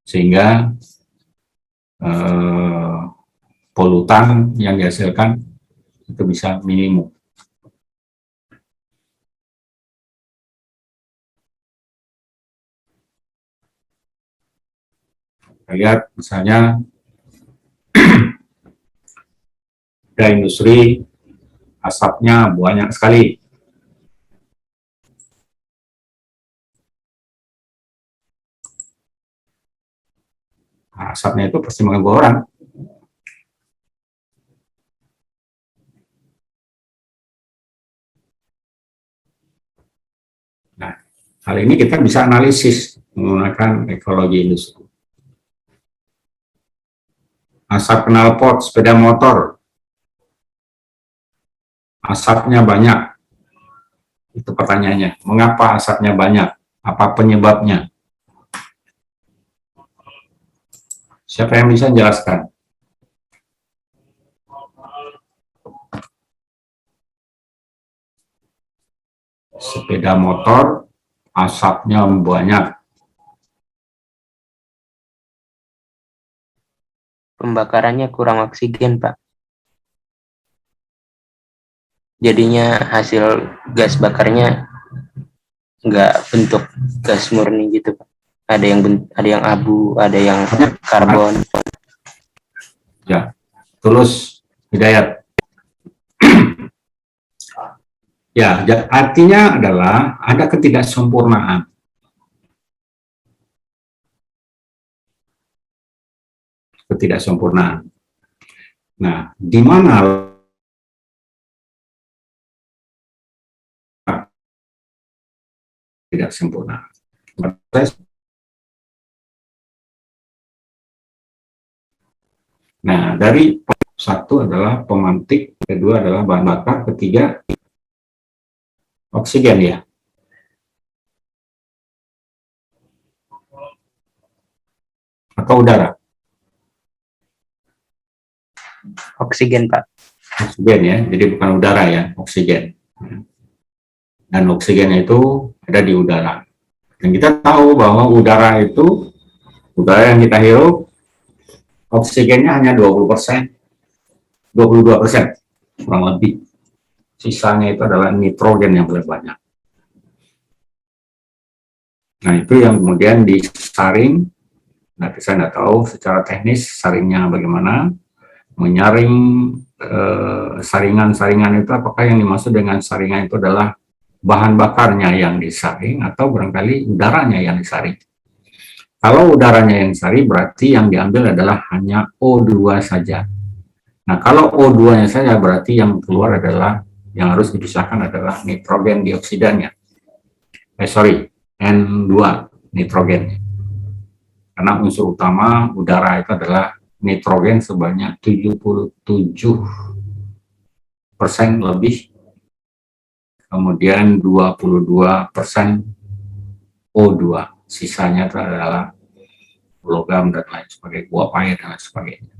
sehingga polutan yang dihasilkan itu bisa minimum. Kita lihat misalnya ada industri asapnya banyak sekali. Nah, asapnya itu pasti mengganggu orang. Nah, hal ini kita bisa analisis menggunakan ekologi industri. Asap knalpot sepeda motor, asapnya banyak. Itu pertanyaannya, mengapa asapnya banyak? Apa penyebabnya? Siapa yang bisa menjelaskan? Sepeda motor, asapnya banyak.
Pembakarannya kurang oksigen, Pak. Jadinya hasil gas bakarnya nggak bentuk gas murni gitu, Pak. Ada yang abu, ada yang karbon.
Ya, Tulus Hidayat. Ya, artinya adalah ada ketidaksempurnaan. Ketidaksempurnaan. Nah, di mana tidak sempurna? Nah, dari satu adalah pemantik, kedua adalah bahan bakar, ketiga oksigen ya. Atau udara?
Oksigen, Pak.
Oksigen ya, jadi bukan udara ya, oksigen. Dan oksigen itu ada di udara. Dan kita tahu bahwa udara itu, udara yang kita hirup, oksigennya hanya 20%, 22%, kurang lebih. Sisanya itu adalah nitrogen yang lebih banyak. Nah, itu yang kemudian disaring. Nah, saya nggak tahu secara teknis saringnya bagaimana. Menyaring saringan-saringan itu, apakah yang dimaksud dengan saringan itu adalah bahan bakarnya yang disaring atau barangkali udaranya yang disaring. Kalau udaranya yang disaring berarti yang diambil adalah hanya O2 saja. Nah, kalau O2-nya saja berarti yang keluar adalah, yang harus dipisahkan adalah nitrogen dioksidanya. N2 nitrogen. Karena unsur utama udara itu adalah nitrogen sebanyak 77% lebih, kemudian 22% O2, sisanya itu adalah logam dan lain sebagainya, uap air dan lain sebagainya.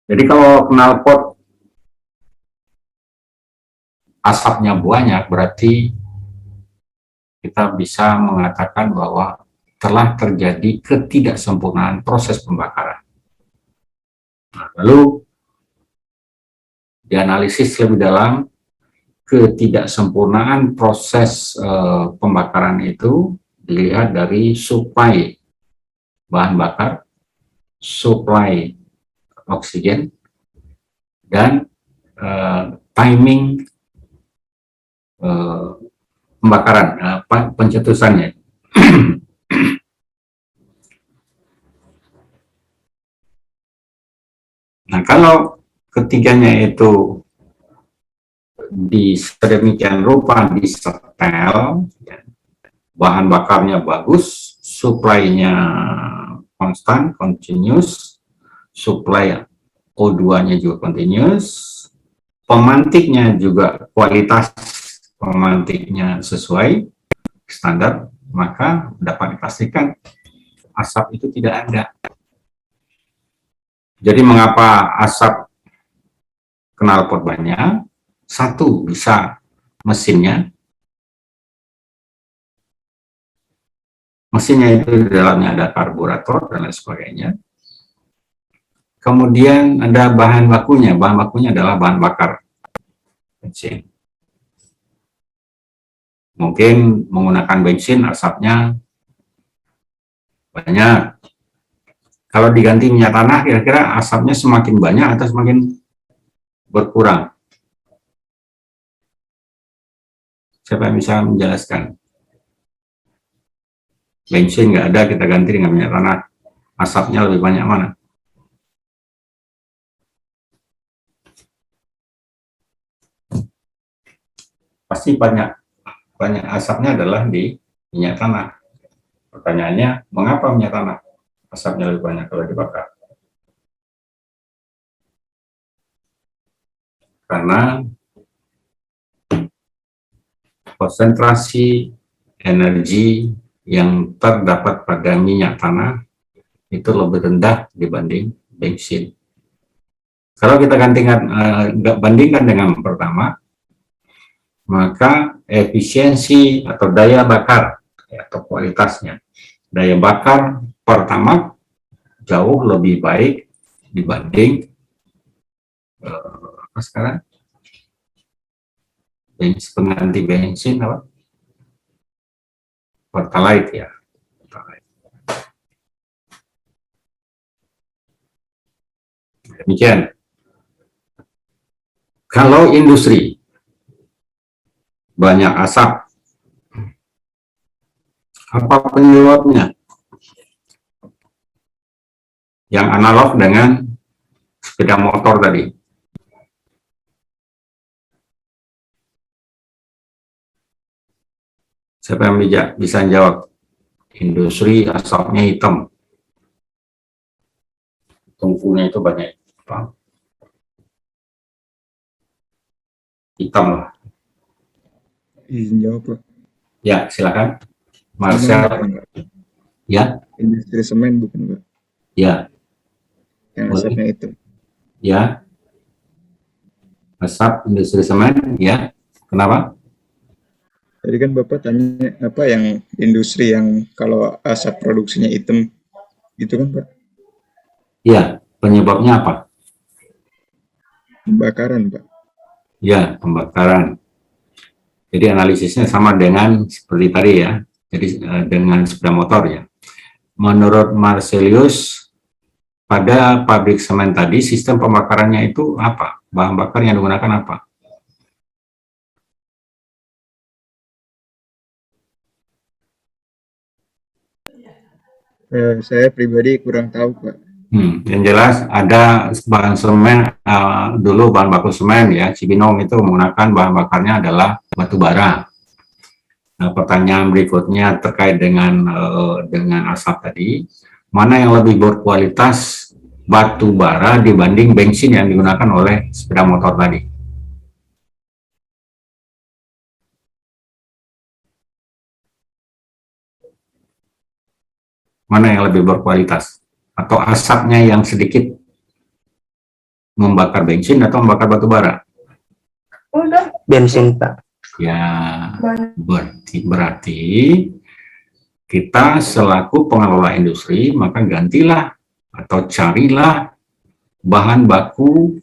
Jadi kalau knalpot asapnya banyak, berarti kita bisa mengatakan bahwa telah terjadi ketidaksempurnaan proses pembakaran. Nah, lalu dianalisis lebih dalam ketidaksempurnaan proses pembakaran itu dilihat dari suplai bahan bakar, suplai oksigen, dan timing pembakaran, pencetusannya. Nah, kalau ketiganya itu di sedemikian rupa disetel, ya, bahan bakarnya bagus, supply-nya konstan, continuous, supply O2-nya juga continuous, pemantiknya juga kualitas pemantiknya sesuai standar, maka dapat dipastikan asap itu tidak ada. Jadi mengapa asap knalpot banyak? Satu, bisa mesinnya. Mesinnya itu di dalamnya ada karburator dan lain sebagainya. Kemudian ada bahan bakunya. Bahan bakunya adalah bahan bakar bensin. Mungkin menggunakan bensin asapnya banyak. Kalau diganti minyak tanah, kira-kira asapnya semakin banyak atau semakin berkurang? Siapa yang bisa menjelaskan? Bensin nggak ada, kita ganti dengan minyak tanah. Asapnya lebih banyak mana? Pasti banyak asapnya adalah di minyak tanah. Pertanyaannya, mengapa minyak tanah asapnya lebih banyak kalau dibakar? Karena konsentrasi energi yang terdapat pada minyak tanah itu lebih rendah dibanding bensin. Kalau kita bandingkan dengan yang pertama, maka efisiensi atau daya bakar atau kualitasnya, daya bakar pertama jauh lebih baik dibanding apa sekarang pengganti bensin apa? Pertalite ya. Demikian. Kalau industri banyak asap, apa penyebabnya? Yang analog dengan sepeda motor tadi. Siapa yang bisa jawab? Industri asapnya hitam. Tungkunya itu banyak apa? Hitam lah.
Izin jawab, Pak.
Ya, silakan. Marcel. Ya.
Industri semen bukan, Pak?
Ya.
Yang asapnya itu.
Ya. Asap industri semen, ya. Kenapa?
Tadi kan Bapak tanya apa yang industri yang kalau asap produksinya hitam gitu kan, Pak?
Iya, penyebabnya apa?
Pembakaran, Pak.
Ya, pembakaran. Jadi analisisnya sama dengan seperti tadi ya. Jadi dengan sepeda motor ya. Menurut Marcelius, pada pabrik semen tadi sistem pembakarannya itu apa? Bahan bakar yang digunakan apa?
Saya pribadi kurang tahu, Pak.
Yang jelas ada bahan semen, dulu bahan baku semen ya, Cibinong itu menggunakan bahan bakarnya adalah batu bara. Nah, pertanyaan berikutnya terkait dengan asap tadi, mana yang lebih berkualitas batu bara dibanding bensin yang digunakan oleh sepeda motor tadi? Mana yang lebih berkualitas? Atau asapnya yang sedikit membakar bensin atau membakar batu bara?
Bensin, Pak.
Ya, berarti kita selaku pengelola industri maka gantilah atau carilah bahan baku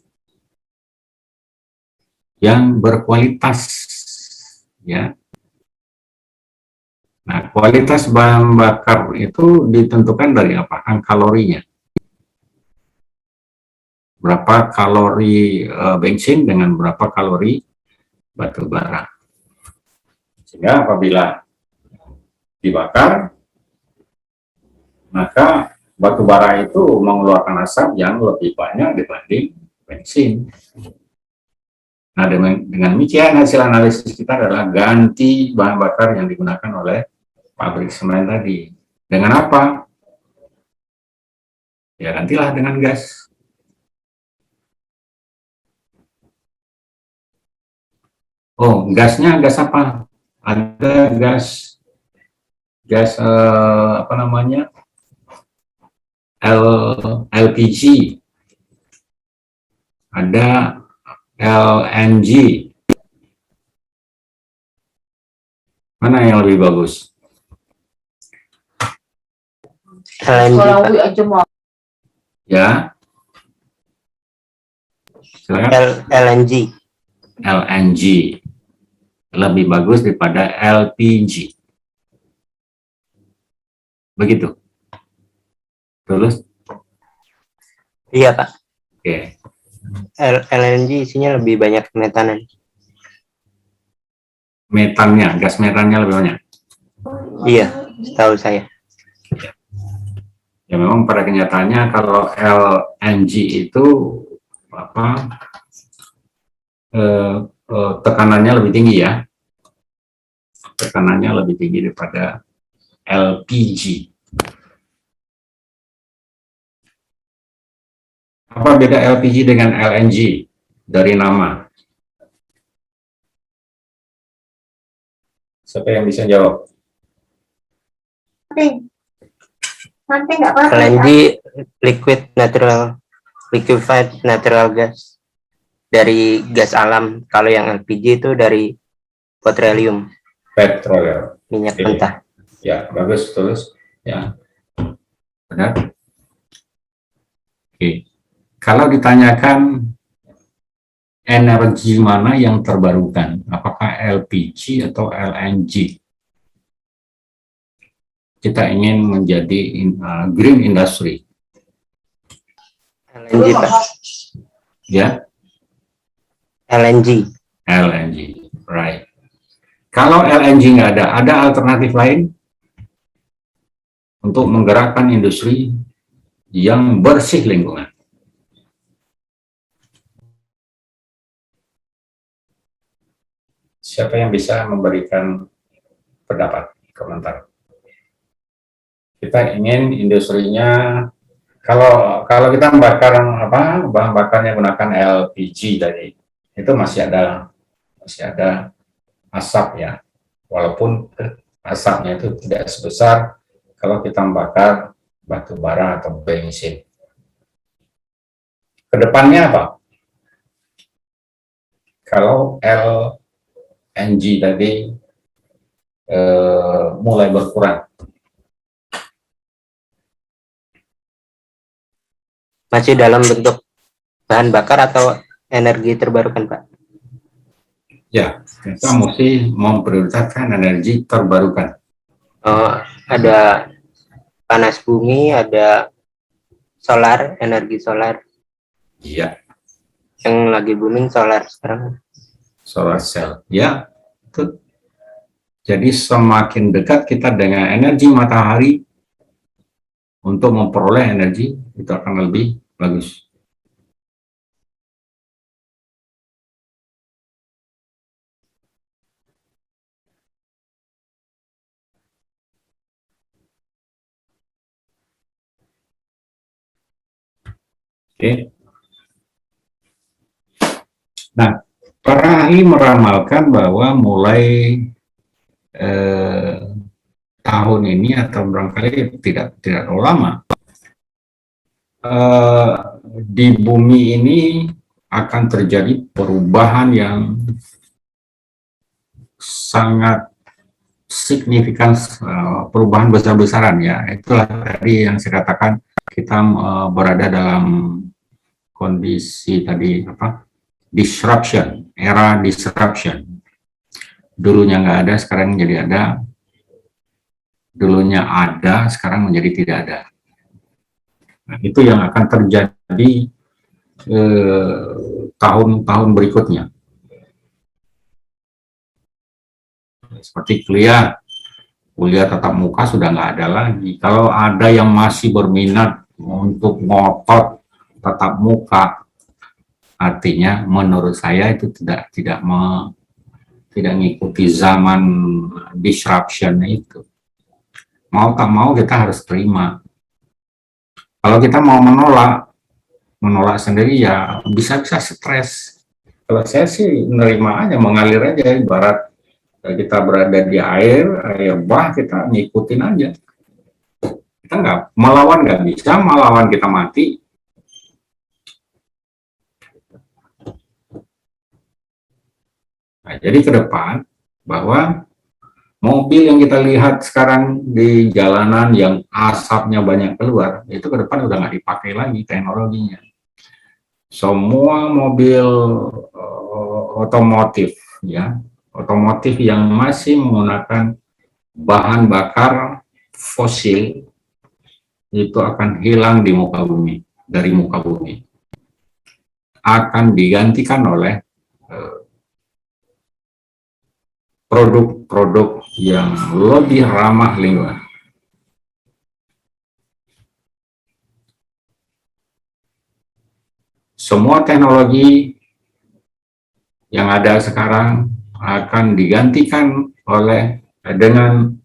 yang berkualitas, ya. Nah, kualitas bahan bakar itu ditentukan dari apa? Kalorinya. Berapa kalori bensin dengan berapa kalori batu bara. Sehingga apabila dibakar, maka batu bara itu mengeluarkan asap yang lebih banyak dibanding bensin. Nah, dengan demikian hasil analisis kita adalah ganti bahan bakar yang digunakan oleh pabrik semen tadi. Dengan apa? Ya gantilah dengan gas. Oh, gasnya gas apa? Ada gas apa namanya? LPG. Ada LNG. Mana yang lebih bagus?
LNG, Pak.
Ya. Silakan.
LNG.
LNG. Lebih bagus daripada LPG. Begitu. Terus?
Iya, Pak.
Oke.
LNG isinya lebih banyak metanan.
Metannya, gas metannya lebih banyak.
Iya, setahu saya.
Ya memang pada kenyataannya kalau LNG itu apa tekanannya lebih tinggi ya. Tekanannya lebih tinggi daripada LPG. Apa beda LPG dengan LNG dari nama? Siapa yang bisa jawab?
LNG liquefied natural gas, dari gas alam. Kalau yang LPG itu dari petroleum,
Petroleum.
minyak
Oke.
mentah.
Ya, bagus, terus. Ya, benar. Oke. Kalau ditanyakan energi mana yang terbarukan, apakah LPG atau LNG? Kita ingin menjadi green industry,
LNG, Pak.
ya?
LNG.
LNG, right. Kalau LNG nggak ada alternatif lain untuk menggerakkan industri yang bersih lingkungan. Siapa yang bisa memberikan pendapat, komentar? Kita ingin industrinya, kalau kita membakar bahan bakarnya gunakan LPG tadi, itu masih ada asap ya, walaupun asapnya itu tidak sebesar kalau kita membakar batu bara atau bensin. Kedepannya apa? Kalau LNG tadi mulai berkurang,
Masih dalam bentuk bahan bakar atau energi terbarukan, Pak?
ya kita mesti memprioritaskan energi terbarukan.
Ada panas bumi, ada solar, energi solar.
Iya,
Yang lagi booming solar sekarang.
solar cell. Ya, itu. Jadi semakin dekat kita dengan energi matahari untuk memperoleh energi, itu akan lebih bagus. Oke. Nah, para ahli meramalkan bahwa mulai tahun ini atau barangkali tidak terlalu lama, di bumi ini akan terjadi perubahan yang sangat signifikan, perubahan besar-besaran ya. Itulah tadi yang saya katakan, kita berada dalam kondisi tadi disruption, era disruption. Dulunya nggak ada, sekarang menjadi ada. Dulunya ada, sekarang menjadi tidak ada. Nah, itu yang akan terjadi tahun-tahun berikutnya. Seperti kuliah tatap muka sudah nggak ada lagi. Kalau ada yang masih berminat untuk ngotot tatap muka, Artinya menurut saya itu tidak mengikuti zaman disruption itu. Mau tak mau kita harus terima. Kalau kita mau menolak sendiri ya bisa-bisa stres. Kalau saya sih menerima aja, mengalir aja, ibarat kita berada di air, ya bah kita ngikutin aja. Kita nggak bisa melawan kita mati. Nah, jadi ke depan bahwa mobil yang kita lihat sekarang di jalanan yang asapnya banyak keluar, itu ke depan udah nggak dipakai lagi teknologinya. Semua mobil otomotif, ya, otomotif yang masih menggunakan bahan bakar fosil itu akan hilang di muka bumi, dari muka bumi. Akan digantikan oleh produk-produk yang lebih ramah lingkungan. Semua teknologi yang ada sekarang akan digantikan dengan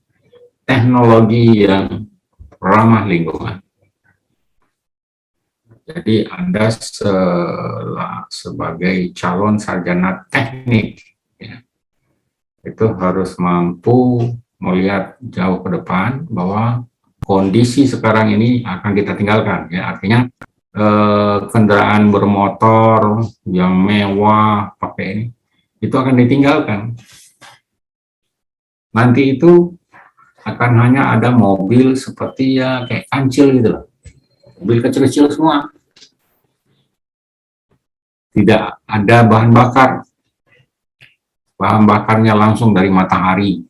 teknologi yang ramah lingkungan. Jadi Anda sebagai calon sarjana teknik, ya, itu harus mampu melihat jauh ke depan bahwa kondisi sekarang ini akan kita tinggalkan. Ya, artinya kendaraan bermotor yang mewah pakai ini itu akan ditinggalkan. Nanti itu akan hanya ada mobil seperti ya kayak kancil gitu loh, mobil kecil-kecil semua, tidak ada bahan bakar, bahan bakarnya langsung dari matahari.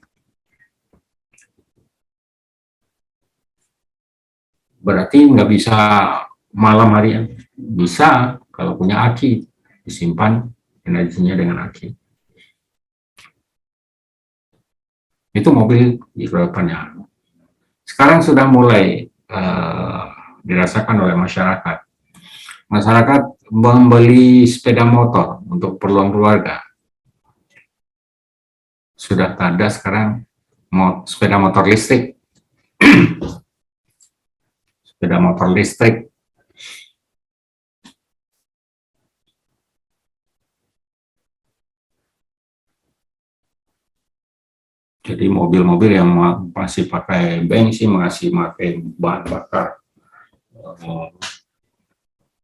Berarti nggak bisa malam hari, bisa kalau punya aki, disimpan energinya dengan aki. Itu mobil di depannya. Sekarang sudah mulai dirasakan oleh masyarakat. Masyarakat membeli sepeda motor untuk keperluan keluarga. Sudah ada sekarang sepeda motor listrik. Sepeda motor listrik. Jadi mobil-mobil yang masih pakai bensin, masih pakai bahan bakar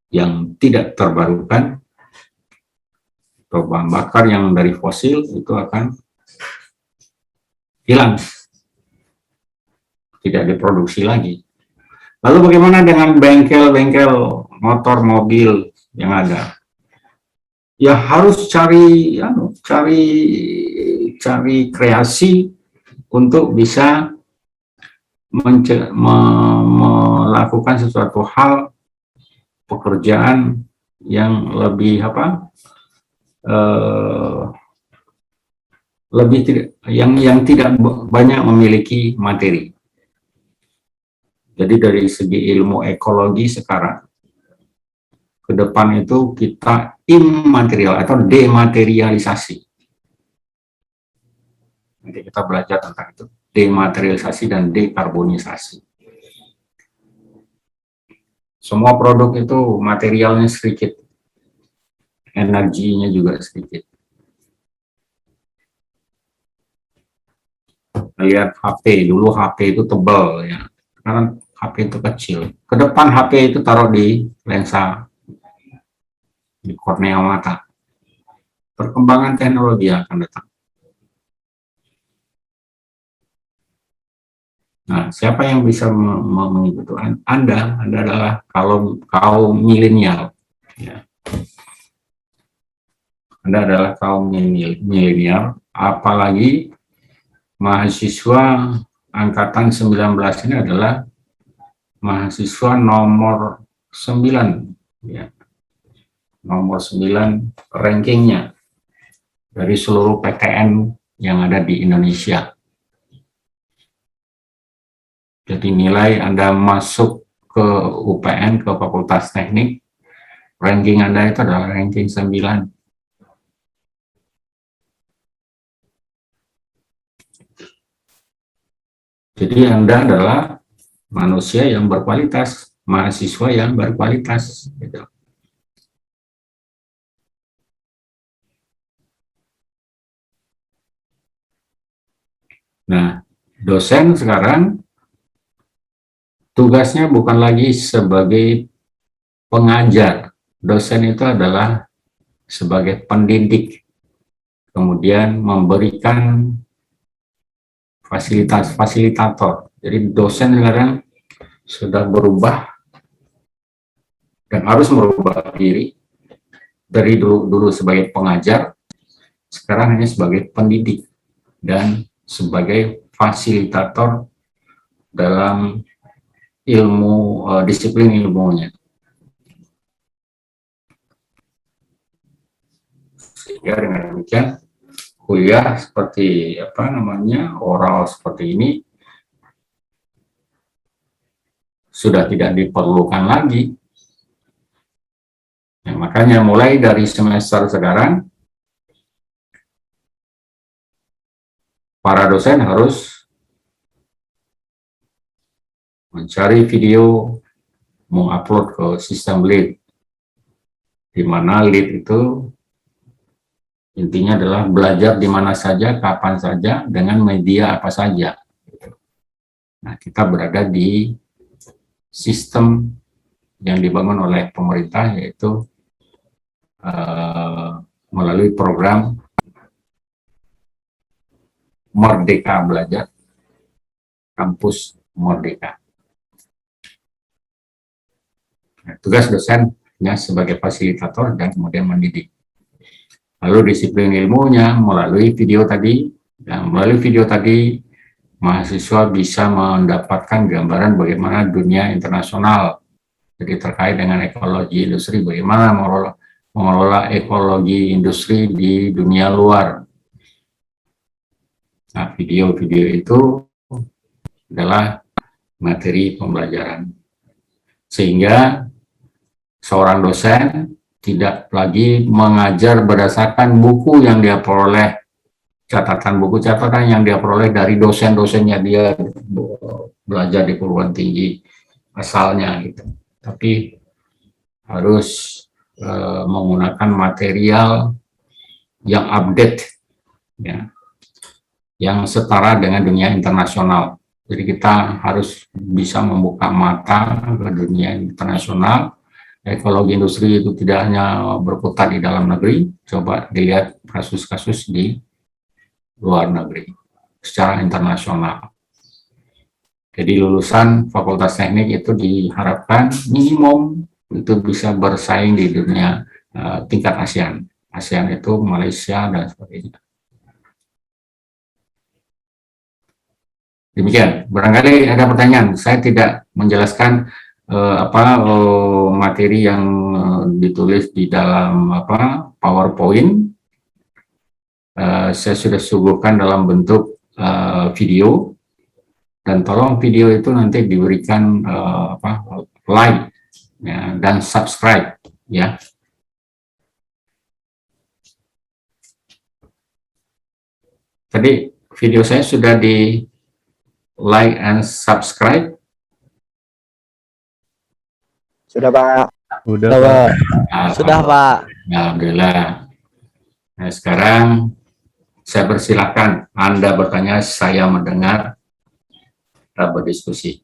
yang tidak terbarukan, atau bahan bakar yang dari fosil, itu akan hilang, tidak diproduksi lagi. Lalu bagaimana dengan bengkel-bengkel motor mobil yang ada? Ya harus cari kreasi untuk bisa melakukan sesuatu hal, pekerjaan yang lebih yang tidak banyak memiliki materi. Jadi dari segi ilmu ekologi sekarang ke depan itu kita immaterial atau dematerialisasi. Nanti kita belajar tentang itu, dematerialisasi dan dekarbonisasi. Semua produk itu materialnya sedikit, energinya juga sedikit. Lihat HP, dulu HP itu tebal ya, sekarang HP itu kecil. Ke depan HP itu taruh di lensa, di kornea mata. Perkembangan teknologi akan datang. Nah, siapa yang bisa mengikuti? Anda adalah kaum milenial. Ya. Anda adalah kaum milenial, apalagi mahasiswa angkatan 19 ini adalah mahasiswa nomor 9, ya. Nomor 9 rankingnya dari seluruh PTN yang ada di Indonesia. Jadi nilai Anda masuk ke UPN, ke Fakultas Teknik, ranking Anda itu adalah ranking 9. Jadi Anda adalah manusia yang berkualitas, mahasiswa yang berkualitas. Gitu. Nah, dosen sekarang tugasnya bukan lagi sebagai pengajar. Dosen itu adalah sebagai pendidik, kemudian memberikan fasilitator. Jadi dosen sekarang sudah berubah dan harus merubah diri dari dulu sebagai pengajar, sekarang hanya sebagai pendidik dan sebagai fasilitator dalam ilmu disiplin ilmunya. Sehingga dengan demikian kuliah seperti oral seperti ini sudah tidak diperlukan lagi. Nah, makanya mulai dari semester sekarang para dosen harus mencari video, mengupload ke sistem lead, di mana lead itu intinya adalah belajar di mana saja, kapan saja, dengan media apa saja. Nah, kita berada di sistem yang dibangun oleh pemerintah, yaitu melalui program Merdeka Belajar, Kampus Merdeka. Nah, tugas dosennya sebagai fasilitator dan kemudian mendidik. Lalu disiplin ilmunya melalui video tadi, dan melalui video tadi mahasiswa bisa mendapatkan gambaran bagaimana dunia internasional, jadi terkait dengan ekologi industri, bagaimana mengelola ekologi industri di dunia luar. Nah, video-video itu adalah materi pembelajaran, sehingga seorang dosen tidak lagi mengajar berdasarkan buku yang dia peroleh, catatan yang dia peroleh dari dosen-dosennya dia belajar di perguruan tinggi asalnya gitu. Tapi harus menggunakan material yang update, ya, yang setara dengan dunia internasional. Jadi kita harus bisa membuka mata ke dunia internasional. Ekologi industri itu tidak hanya berputar di dalam negeri, coba dilihat kasus-kasus di luar negeri secara internasional. Jadi lulusan Fakultas Teknik itu diharapkan minimum itu bisa bersaing di dunia tingkat ASEAN. ASEAN itu Malaysia dan sebagainya. Demikian, barangkali ada pertanyaan. Saya tidak menjelaskan materi yang ditulis di dalam PowerPoint. Saya sudah suguhkan dalam bentuk video, dan tolong video itu nanti diberikan like ya, dan subscribe ya. Tadi video saya sudah di like and subscribe.
Sudah, Pak.
Sudah, Pak.
Sudah, Pak.
Alhamdulillah. Nah, sekarang saya persilakan Anda bertanya, saya mendengar, kita berdiskusi.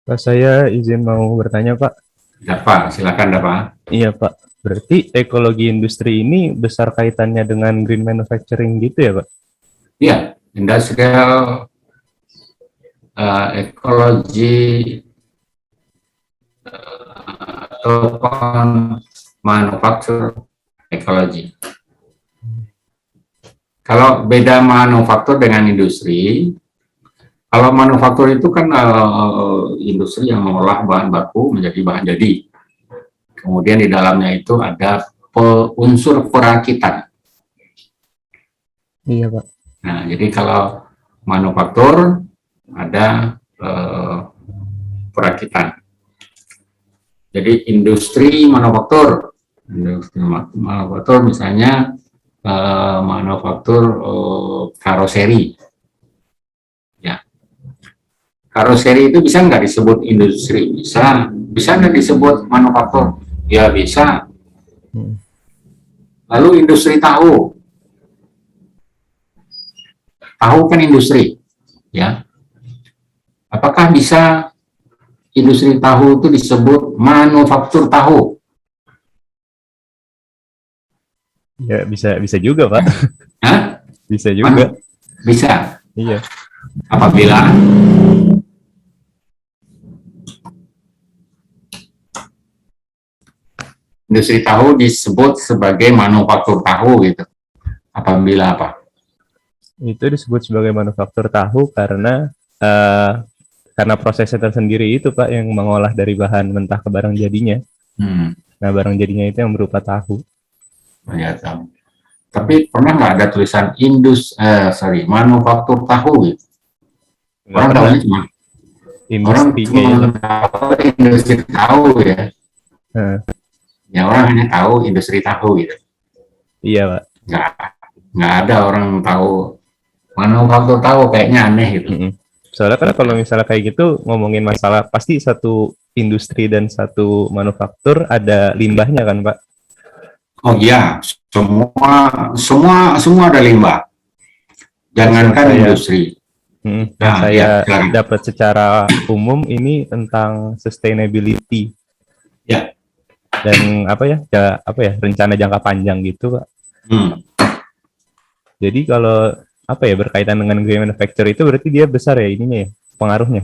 Pak, saya izin mau bertanya, Pak.
Ya, Pak, silakan, Pak.
Iya, Pak. Berarti ekologi industri ini besar kaitannya dengan green manufacturing gitu ya, Pak?
Iya, industrial ekologi atau manufaktur ekologi. Kalau beda manufaktur dengan industri, kalau manufaktur itu kan industri yang mengolah bahan baku menjadi bahan jadi. Kemudian di dalamnya itu ada unsur perakitan.
Iya, Pak.
Nah, jadi kalau manufaktur ada perakitan. Jadi industri manufaktur misalnya manufaktur karoseri. Ya, karoseri itu bisa nggak disebut industri? Bisa nggak disebut manufaktur? Ya bisa. Lalu industri tahu kan industri, ya. Apakah bisa industri tahu itu disebut manufaktur tahu?
Ya, bisa juga, Pak.
Hah?
Bisa juga.
Bisa.
Iya.
Apabila industri tahu disebut sebagai manufaktur tahu gitu. Apabila apa?
Itu disebut sebagai manufaktur tahu karena prosesnya tersendiri itu, Pak, yang mengolah dari bahan mentah ke barang jadinya. Nah, barang jadinya itu yang berupa tahu.
Ya, tahu. Tapi pernah nggak ada tulisan manufaktur tahu gitu? Orang tahu cuma industri tahu ya. Ya, orang hanya tahu industri tahu gitu.
Iya, Pak.
Nggak ada orang tahu manufaktur tahu, kayaknya aneh gitu.
Soalnya kan kalau misalnya kayak gitu ngomongin masalah pasti satu industri dan satu manufaktur ada limbahnya kan, Pak?
Oh iya, semua ada limbah. Jangankan industri.
Saya dapat secara umum ini tentang sustainability.
Ya.
Dan rencana jangka panjang gitu, Pak. Jadi kalau berkaitan dengan green manufacture itu berarti dia besar ya ininya ya, pengaruhnya.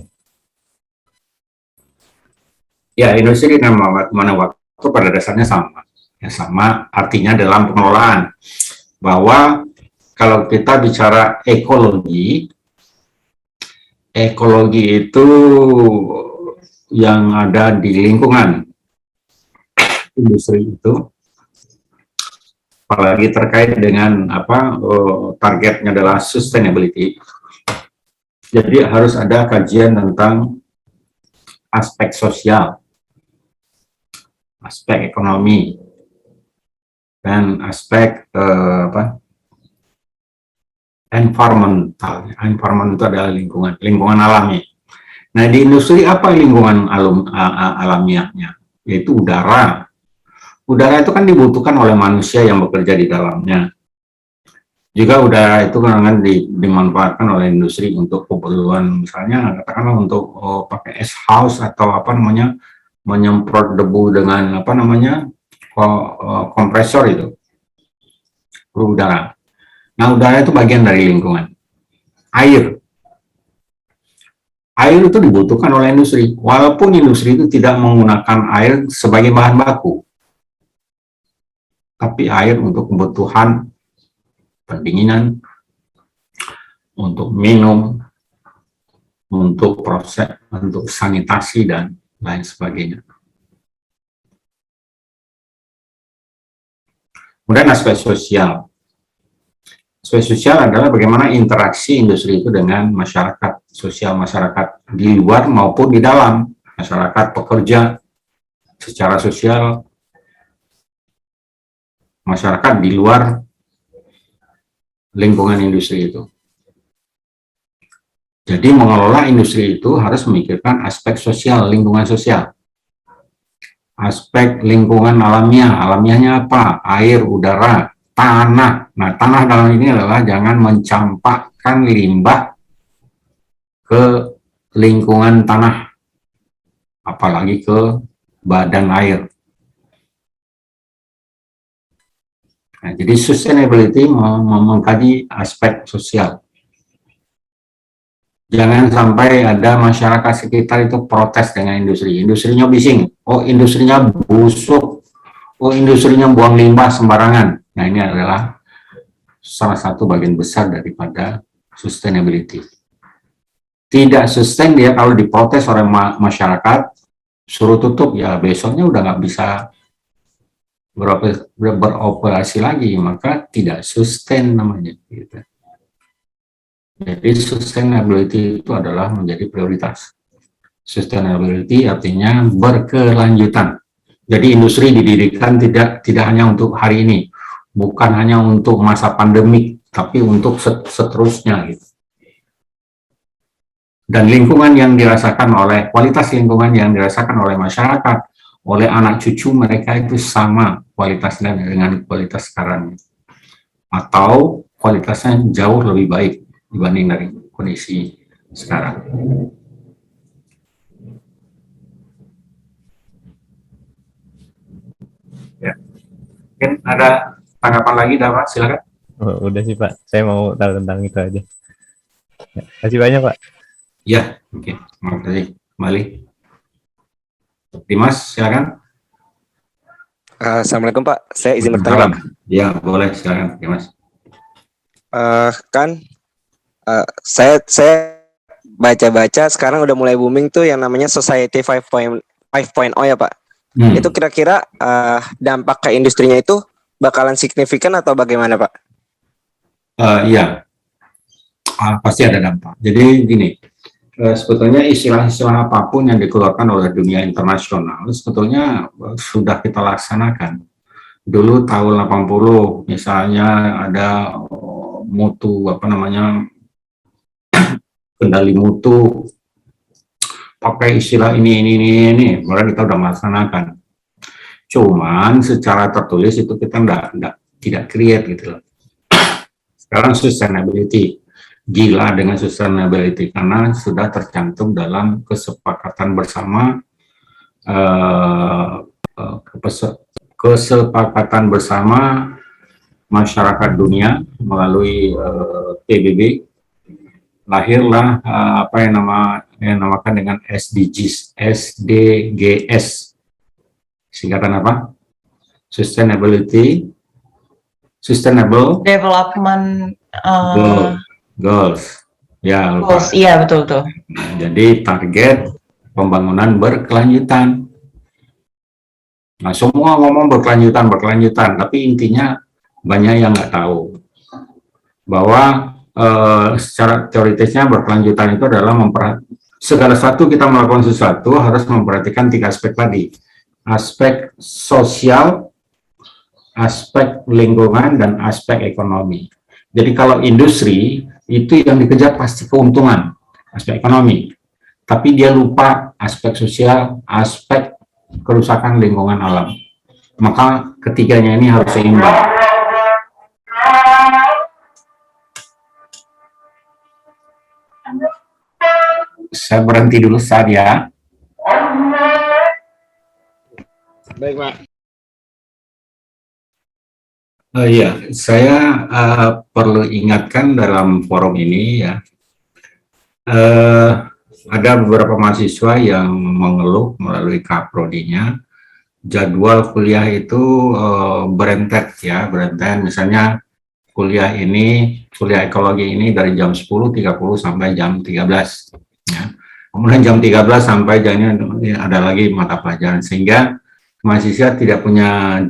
Ya, industri dan manufaktur pada dasarnya sama. Ya, sama artinya dalam pengelolaan. Bahwa kalau kita bicara ekologi itu yang ada di lingkungan industri itu, apalagi terkait dengan targetnya adalah sustainability. Jadi harus ada kajian tentang aspek sosial, aspek ekonomi, dan aspek environmental. Environment itu adalah lingkungan alami. Nah, di industri apa lingkungan alamiahnya? Yaitu udara. Udara itu kan dibutuhkan oleh manusia yang bekerja di dalamnya. Juga udara itu kan dimanfaatkan oleh industri untuk keperluan, misalnya katakanlah untuk pakai es house atau menyemprot debu dengan kompresor itu, udara. Nah, udara itu bagian dari lingkungan. Air itu dibutuhkan oleh industri, walaupun industri itu tidak menggunakan air sebagai bahan baku. Tapi air untuk kebutuhan pendinginan, untuk minum, untuk proses, untuk sanitasi, dan lain sebagainya. Kemudian aspek sosial. Aspek sosial adalah bagaimana interaksi industri itu dengan masyarakat, sosial masyarakat di luar maupun di dalam. Masyarakat pekerja secara sosial, masyarakat di luar lingkungan industri itu. Jadi mengelola industri itu harus memikirkan aspek sosial, lingkungan sosial. Aspek lingkungan alamiah, alamiahnya apa? Air, udara, tanah. Nah, tanah dalam ini adalah jangan mencampakkan limbah ke lingkungan tanah, apalagi ke badan air. Nah, jadi sustainability mengkaji aspek sosial. Jangan sampai ada masyarakat sekitar itu protes dengan industri. Industrinya bising, oh industrinya busuk, oh industrinya buang limbah sembarangan. Nah, ini adalah salah satu bagian besar daripada sustainability. Tidak sustain dia kalau diprotes oleh masyarakat, suruh tutup, ya besoknya udah nggak bisa beroperasi lagi, maka tidak sustain namanya. Gitu. Jadi sustainability itu adalah menjadi prioritas. Sustainability artinya berkelanjutan. Jadi industri didirikan tidak hanya untuk hari ini, bukan hanya untuk masa pandemik, tapi untuk seterusnya gitu. Dan lingkungan yang dirasakan oleh, kualitas lingkungan yang dirasakan oleh masyarakat, oleh anak cucu mereka itu sama kualitasnya dengan kualitas sekarang. Atau kualitasnya jauh lebih baik dibanding dari kondisi sekarang. Ya. Mungkin ada tanggapan lagi, Pak? Silakan.
Oh, udah sih Pak, saya mau tahu tentang itu aja. Ya, kasih banyak Pak.
Ya, oke. Terima kasih. Kembali. Dimas, silakan.
Assalamualaikum Pak, saya izin bertanya Pak.
Ya, boleh silakan, Dimas.
Saya baca-baca sekarang udah mulai booming tuh yang namanya Society 5.0 ya Pak. Itu kira-kira dampak ke industrinya itu bakalan signifikan atau bagaimana Pak?
Iya, pasti ada dampak. Jadi gini, sebetulnya istilah-istilah apapun yang dikeluarkan oleh dunia internasional sebetulnya sudah kita laksanakan. Dulu tahun 80 misalnya ada mutu kendali mutu, pakai istilah ini, malah kita udah melaksanakan. Cuman secara tertulis itu kita tidak create gitu loh. Sekarang sustainability, gila dengan sustainability karena sudah tercantum dalam kesepakatan bersama masyarakat dunia melalui PBB. Lahirlah apa yang namakan dengan SDGs, singkatan apa? Sustainable
Development
Goals. Ya, lupa.
goals, iya betul.
Nah, jadi target pembangunan berkelanjutan. Nah, semua ngomong berkelanjutan, tapi intinya banyak yang nggak tahu bahwa secara teoritisnya berkelanjutan itu adalah segala sesuatu kita melakukan sesuatu harus memperhatikan 3 aspek tadi. Aspek sosial, aspek lingkungan, dan aspek ekonomi. Jadi kalau industri, itu yang dikejar pasti keuntungan, aspek ekonomi. Tapi dia lupa aspek sosial, aspek kerusakan lingkungan alam. Maka ketiganya ini harus seimbang. Saya berhenti dulu saat ya.
Baik Pak.
Iya, saya perlu ingatkan dalam forum ini ya, ada beberapa mahasiswa yang mengeluh melalui Kaprodinya, jadwal kuliah itu berentet. Misalnya kuliah ekologi ini dari jam 10.30 sampai jam 13. Ya. Kemudian jam 13 sampai jamnya ada lagi mata pelajaran, sehingga mahasiswa tidak punya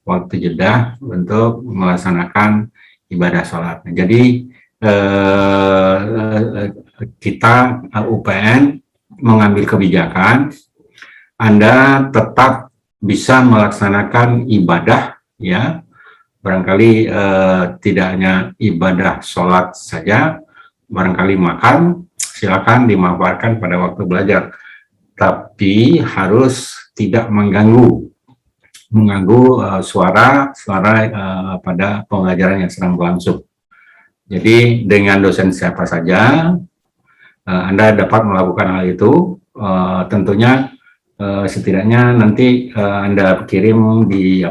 waktu jeda untuk melaksanakan ibadah sholat. Jadi kita UPN mengambil kebijakan, Anda tetap bisa melaksanakan ibadah, ya, barangkali tidak hanya ibadah sholat saja, barangkali makan, silakan dimanfaatkan pada waktu belajar, tapi harus tidak mengganggu suara pada pembelajaran yang sedang berlangsung. Jadi dengan dosen siapa saja Anda dapat melakukan hal itu. Tentunya setidaknya nanti Anda kirim di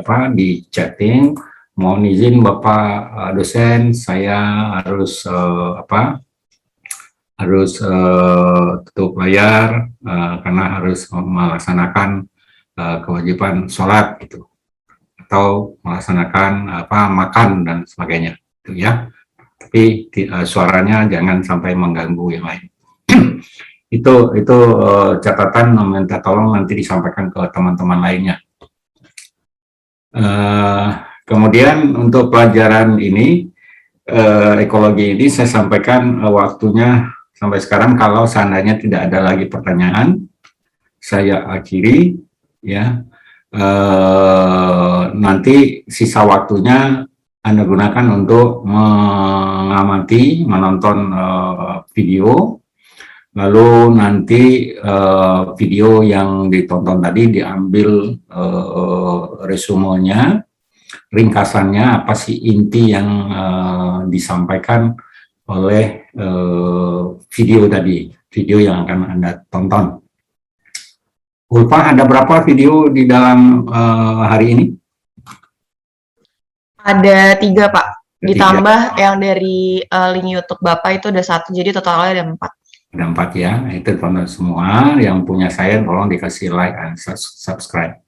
chatting, mohon izin Bapak dosen, saya harus tutup layar karena harus melaksanakan kewajiban sholat gitu, atau melaksanakan makan dan sebagainya, gitu ya. Tapi suaranya jangan sampai mengganggu yang lain. itu catatan, minta tolong nanti disampaikan ke teman-teman lainnya. Kemudian untuk pelajaran ini ekologi ini saya sampaikan waktunya sampai sekarang. Kalau seandainya tidak ada lagi pertanyaan, saya akhiri ya. Nanti sisa waktunya Anda gunakan untuk mengamati, menonton video. Lalu nanti video yang ditonton tadi diambil resumenya, ringkasannya, apa sih inti yang disampaikan oleh video tadi, video yang akan Anda tonton. Ulfa, ada berapa video di dalam hari ini?
Ada 3 Pak,
Ada
ditambah yang dari link YouTube Bapak itu ada 1, jadi totalnya ada 4.
Ada 4 ya, itu tonton semua. Yang punya saya tolong dikasih like dan subscribe.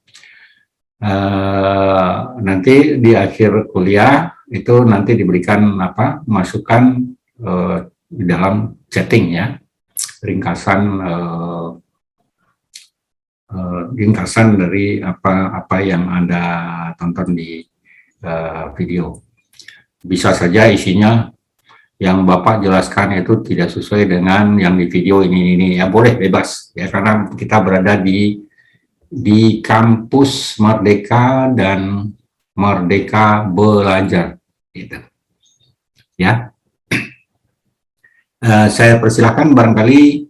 Nanti di akhir kuliah itu nanti diberikan masukan di dalam chatting ya, ringkasan dari apa yang Anda tonton di video. Bisa saja isinya yang Bapak jelaskan itu tidak sesuai dengan yang di video ini ya, boleh, bebas ya, karena kita berada di kampus Merdeka dan Merdeka Belajar gitu ya. Saya persilakan, barangkali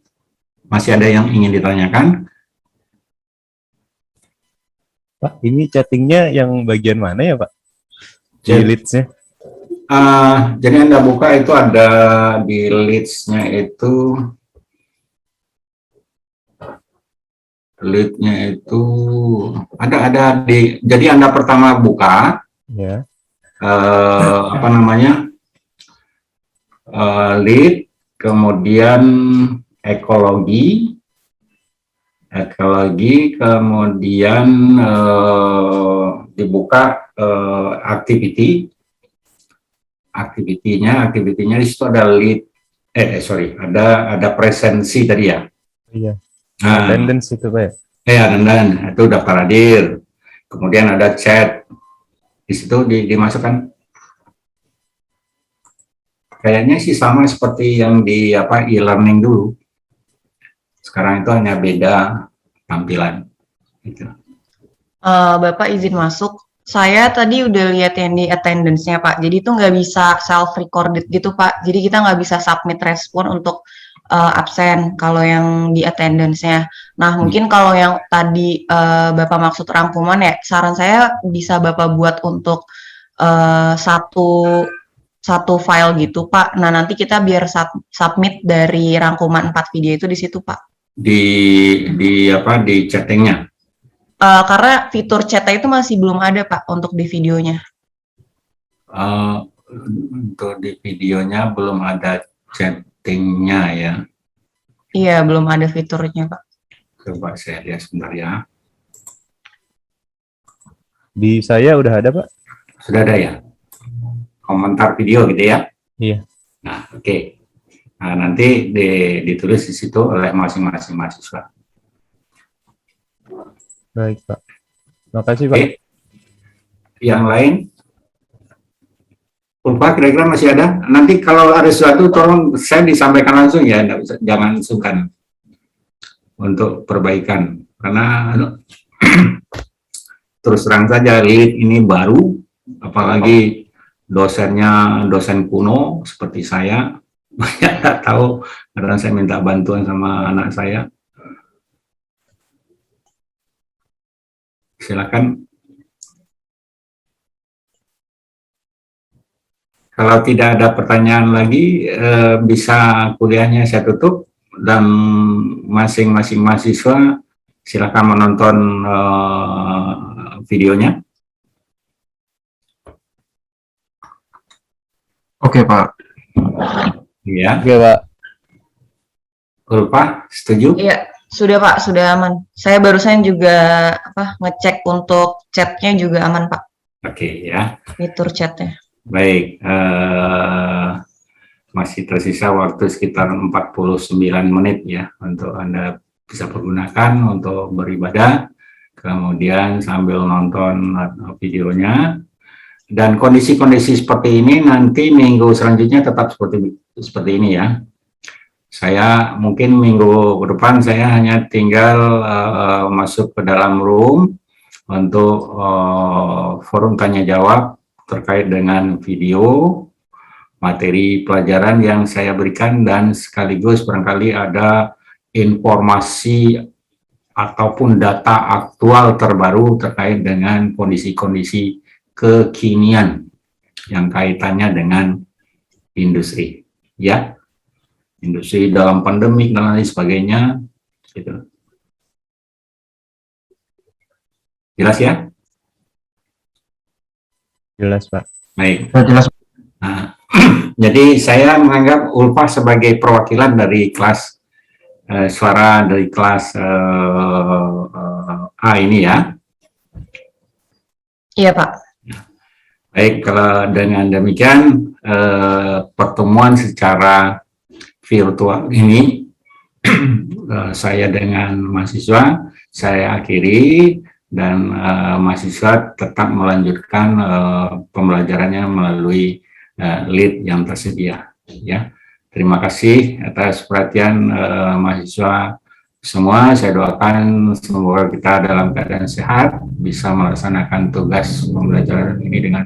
masih ada yang ingin ditanyakan.
Pak, ini chattingnya yang bagian mana ya Pak? Di leads-nya?
Jadi Anda buka itu ada di leads-nya itu, ada di, jadi Anda pertama buka
Ya.
Lead, kemudian ekologi, kemudian dibuka aktivitinya di situ ada lead, ada presensi tadi ya.
Iya.
Nah,
Attendance itu Pak ya?
dan itu daftar hadir. Kemudian ada chat. Di situ dimasukkan. Kayaknya sih sama seperti yang di e-learning dulu. Sekarang itu hanya beda tampilan. Gitu.
Bapak izin masuk. Saya tadi udah lihat yang di attendance-nya Pak. Jadi itu nggak bisa self-recorded gitu Pak. Jadi kita nggak bisa submit respon untuk absen kalau yang di attendance-nya. Nah mungkin kalau yang tadi Bapak maksud rangkuman ya, saran saya bisa Bapak buat untuk satu file gitu Pak. Nah nanti kita biar submit dari rangkuman 4 video itu di situ Pak.
Di chattingnya.
Karena fitur chatnya itu masih belum ada Pak untuk di videonya.
Untuk di videonya belum ada chattingnya ya.
Iya, belum ada fiturnya Pak.
Coba saya lihat sebentar ya.
Di saya udah ada Pak.
Sudah ada ya? Komentar video gitu ya?
Iya.
Nah, oke. Nah, nanti ditulis di situ oleh masing-masing mahasiswa.
Baik Pak. Terima kasih Pak.
Oke. Yang lain? Ulfa, kira-kira masih ada? Nanti kalau ada sesuatu tolong saya disampaikan langsung ya, jangan sungkan untuk perbaikan. Karena terus terang saja lead ini baru, apalagi dosennya dosen kuno seperti saya, banyak nggak tahu, karena saya minta bantuan sama anak saya. Silakan. Kalau tidak ada pertanyaan lagi, bisa kuliahnya saya tutup dan masing-masing mahasiswa silakan menonton videonya.
Oke Pak.
Iya.
Oke Pak.
Ulfa, setuju?
Iya, sudah Pak, sudah aman. Saya barusan juga ngecek untuk chatnya juga aman Pak.
Oke ya.
Fitur chatnya.
Baik, masih tersisa waktu sekitar 49 menit ya untuk Anda bisa pergunakan untuk beribadah, kemudian sambil nonton videonya, Dan kondisi-kondisi seperti ini nanti minggu selanjutnya tetap seperti ini ya. Saya mungkin minggu depan saya hanya tinggal masuk ke dalam room untuk forum tanya jawab terkait dengan video materi pelajaran yang saya berikan, dan sekaligus barangkali ada informasi ataupun data aktual terbaru terkait dengan kondisi-kondisi kekinian yang kaitannya dengan industri, ya, industri dalam pandemik dan lain sebagainya, gitu. Jelas ya?
Jelas, Pak.
Baik.
Jelas.
Nah, jadi saya menganggap Ulfa sebagai perwakilan dari kelas suara dari kelas A ini ya.
Iya, Pak.
Baik, kalau dengan demikian pertemuan secara virtual ini saya dengan mahasiswa saya akhiri, dan mahasiswa tetap melanjutkan pembelajarannya melalui lead yang tersedia. Ya, terima kasih atas perhatian mahasiswa semua. Saya doakan semoga kita dalam keadaan sehat, bisa melaksanakan tugas pembelajaran ini dengan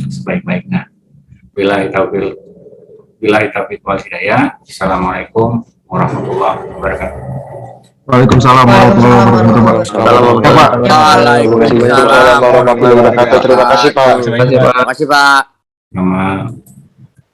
sebaik-baiknya. Billahi taufiq wal hidayah. Assalamualaikum warahmatullahi wabarakatuh.
Waalaikumsalam warahmatullahi wabarakatuh.
Waalaikumsalam warahmatullahi wabarakatuh. Terima kasih Pak.
Sama